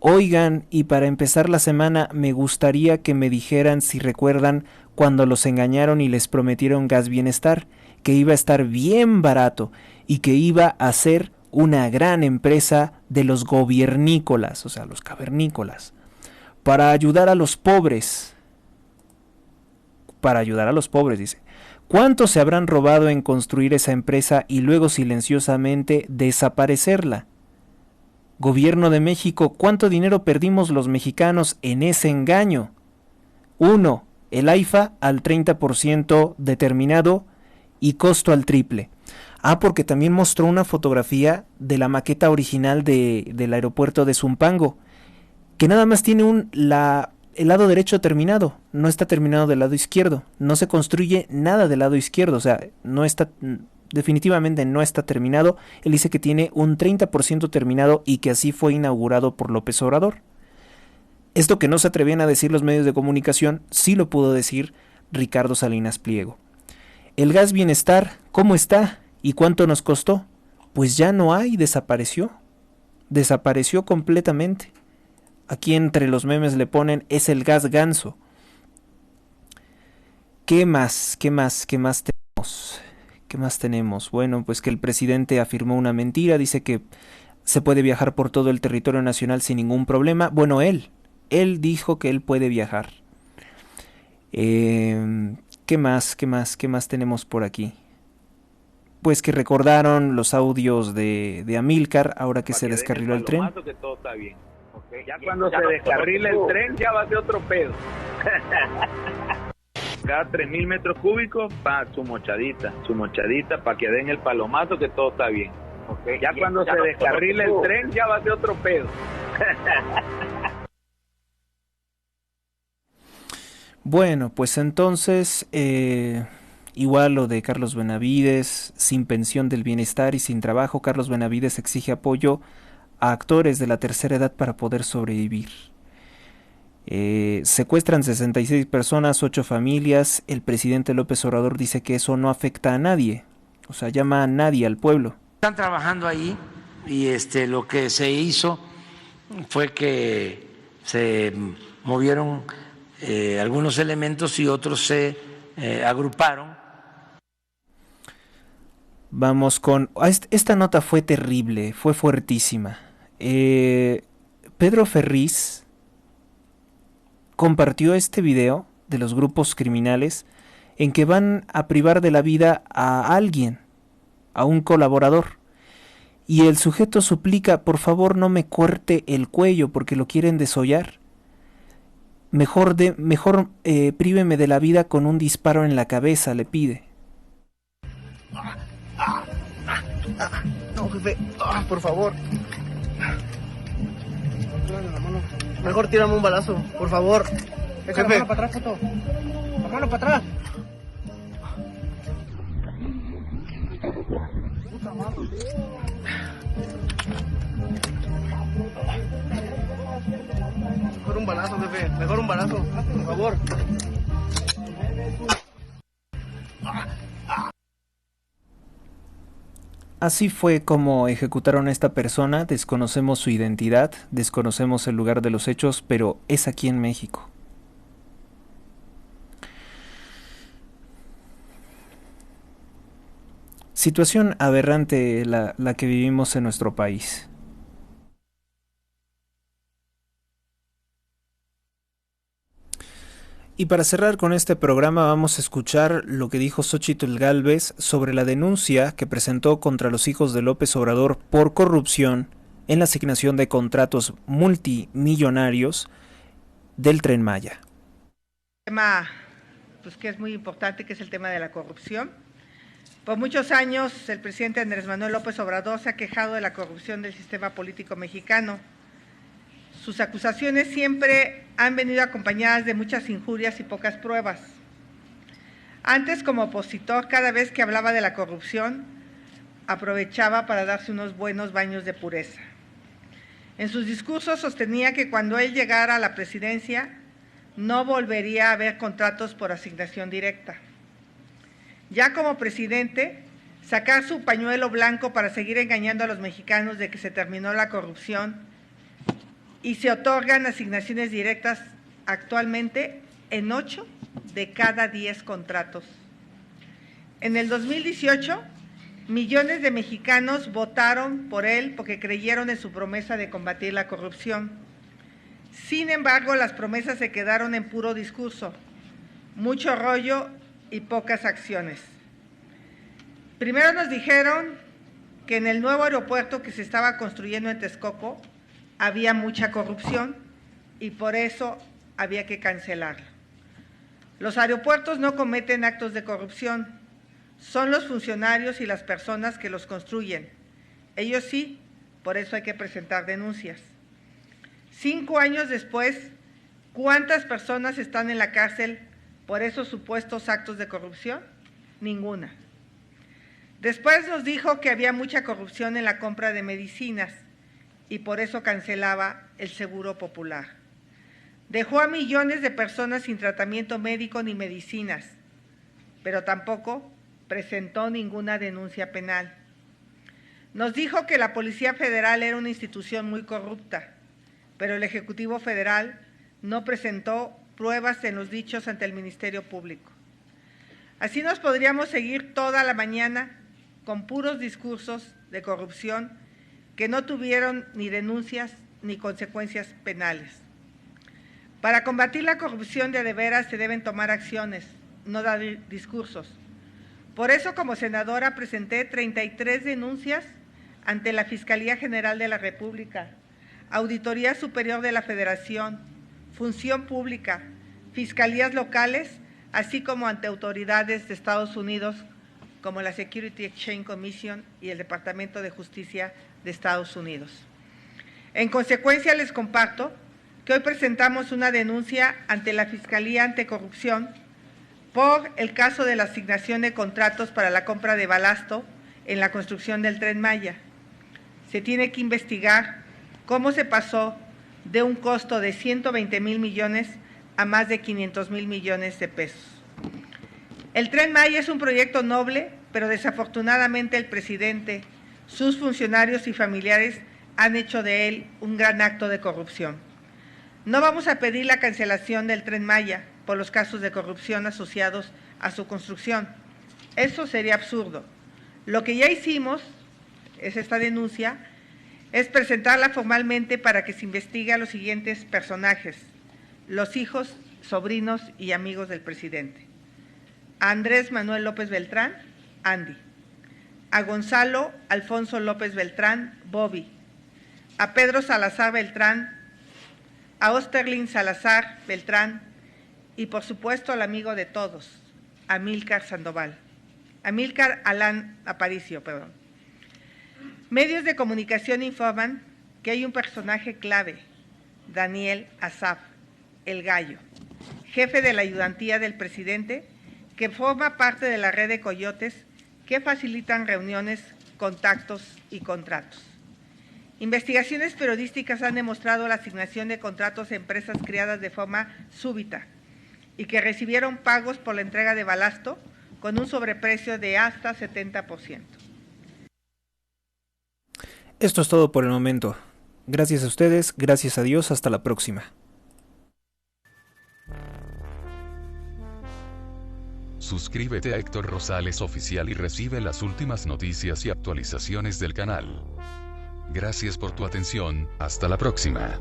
Oigan, y para empezar la semana me gustaría que me dijeran si recuerdan cuando los engañaron y les prometieron Gas Bienestar, que iba a estar bien barato y que iba a ser una gran empresa de los gobiernícolas, o sea, los cavernícolas, para ayudar a los pobres. Dice. ¿Cuánto se habrán robado en construir esa empresa y luego silenciosamente desaparecerla? Gobierno de México, ¿cuánto dinero perdimos los mexicanos en ese engaño? 1. El AIFA al 30% determinado y costo al triple. Porque también mostró una fotografía de la maqueta original del aeropuerto de Zumpango, que nada más tiene el lado derecho terminado, no está terminado del lado izquierdo, no se construye nada del lado izquierdo, o sea, definitivamente no está terminado. Él dice que tiene un 30% terminado y que así fue inaugurado por López Obrador. Esto que no se atrevían a decir los medios de comunicación, sí lo pudo decir Ricardo Salinas Pliego. El Gas Bienestar, ¿cómo está? ¿Y cuánto nos costó? Pues ya no hay, desapareció completamente. Aquí entre los memes le ponen, es el gas ganso. ¿Qué más tenemos? Bueno, pues que el presidente afirmó una mentira, dice que se puede viajar por todo el territorio nacional sin ningún problema. Bueno, él dijo que él puede viajar. ¿Qué más tenemos por aquí? Pues que recordaron los audios de Amílcar ahora que se descarriló el tren. Que todo está bien. Okay. Ya cuando se descarrile el tren ya va a ser otro pedo. Cada 3.000 metros cúbicos su mochadita para que den el palomazo que todo está bien. Okay. Ya cuando se descarrile el tren ya va a ser otro pedo. Bueno, pues entonces igual lo de Carlos Benavides, sin pensión del bienestar y sin trabajo. Carlos Benavides exige apoyo a actores de la tercera edad para poder sobrevivir. Secuestran 66 personas, 8 familias. El presidente López Obrador dice que eso no afecta a nadie, o sea, llama a nadie al pueblo. Están trabajando ahí y lo que se hizo fue que se movieron algunos elementos y otros se agruparon. Vamos con... Esta nota fue terrible, fue fuertísima. Pedro Ferriz compartió este video de los grupos criminales en que van a privar de la vida a alguien, a un colaborador. Y el sujeto suplica, por favor no me corte el cuello porque lo quieren desollar. Mejor príveme de la vida con un disparo en la cabeza, le pide. No, jefe, por favor. Mejor tírame un balazo, por favor. Echa la mano para atrás, Joto. La mano para atrás. Puta madre. Mejor un balazo, jefe. Mejor un balazo, por favor. Así fue como ejecutaron a esta persona. Desconocemos su identidad, desconocemos el lugar de los hechos, pero es aquí en México. Situación aberrante la que vivimos en nuestro país. Y para cerrar con este programa vamos a escuchar lo que dijo Xóchitl Gálvez sobre la denuncia que presentó contra los hijos de López Obrador por corrupción en la asignación de contratos multimillonarios del Tren Maya. Tema pues, que es muy importante, que es el tema de la corrupción. Por muchos años el presidente Andrés Manuel López Obrador se ha quejado de la corrupción del sistema político mexicano. Sus acusaciones siempre han venido acompañadas de muchas injurias y pocas pruebas. Antes, como opositor, cada vez que hablaba de la corrupción, aprovechaba para darse unos buenos baños de pureza. En sus discursos sostenía que cuando él llegara a la presidencia, no volvería a haber contratos por asignación directa. Ya como presidente, sacar su pañuelo blanco para seguir engañando a los mexicanos de que se terminó la corrupción y se otorgan asignaciones directas actualmente en 8 de cada 10 contratos. En el 2018, millones de mexicanos votaron por él porque creyeron en su promesa de combatir la corrupción. Sin embargo, las promesas se quedaron en puro discurso, mucho rollo y pocas acciones. Primero nos dijeron que en el nuevo aeropuerto que se estaba construyendo en Texcoco había mucha corrupción y por eso había que cancelarlo. Los aeropuertos no cometen actos de corrupción, son los funcionarios y las personas que los construyen. Ellos sí, por eso hay que presentar denuncias. 5 años después, ¿cuántas personas están en la cárcel por esos supuestos actos de corrupción? Ninguna. Después nos dijo que había mucha corrupción en la compra de medicinas y por eso cancelaba el Seguro Popular. Dejó a millones de personas sin tratamiento médico ni medicinas, pero tampoco presentó ninguna denuncia penal. Nos dijo que la Policía Federal era una institución muy corrupta, pero el Ejecutivo Federal no presentó pruebas en los dichos ante el Ministerio Público. Así nos podríamos seguir toda la mañana con puros discursos de corrupción que no tuvieron ni denuncias ni consecuencias penales. Para combatir la corrupción de veras se deben tomar acciones, no dar discursos. Por eso, como senadora, presenté 33 denuncias ante la Fiscalía General de la República, Auditoría Superior de la Federación, Función Pública, fiscalías locales, así como ante autoridades de Estados Unidos, como la Security Exchange Commission y el Departamento de Justicia de Estados Unidos. En consecuencia, les comparto que hoy presentamos una denuncia ante la Fiscalía Anticorrupción por el caso de la asignación de contratos para la compra de balasto en la construcción del Tren Maya. Se tiene que investigar cómo se pasó de un costo de 120,000 millones a más de 500,000 millones de pesos. El Tren Maya es un proyecto noble, pero desafortunadamente el presidente, sus funcionarios y familiares han hecho de él un gran acto de corrupción. No vamos a pedir la cancelación del Tren Maya por los casos de corrupción asociados a su construcción. Eso sería absurdo. Lo que ya hicimos, es esta denuncia, es presentarla formalmente para que se investigue a los siguientes personajes: los hijos, sobrinos y amigos del presidente. A Andrés Manuel López Beltrán, Andy. A Gonzalo Alfonso López Beltrán, Bobby. A Pedro Salazar Beltrán, a Osterlin Salazar Beltrán y por supuesto al amigo de todos, Amílcar Alán Aparicio. Medios de comunicación informan que hay un personaje clave, Daniel Asaf, el Gallo, jefe de la ayudantía del presidente, que forma parte de la red de coyotes que facilitan reuniones, contactos y contratos. Investigaciones periodísticas han demostrado la asignación de contratos a empresas creadas de forma súbita y que recibieron pagos por la entrega de balasto con un sobreprecio de hasta 70%. Esto es todo por el momento. Gracias a ustedes, gracias a Dios, hasta la próxima. Suscríbete a Héctor Rosales Oficial y recibe las últimas noticias y actualizaciones del canal. Gracias por tu atención, hasta la próxima.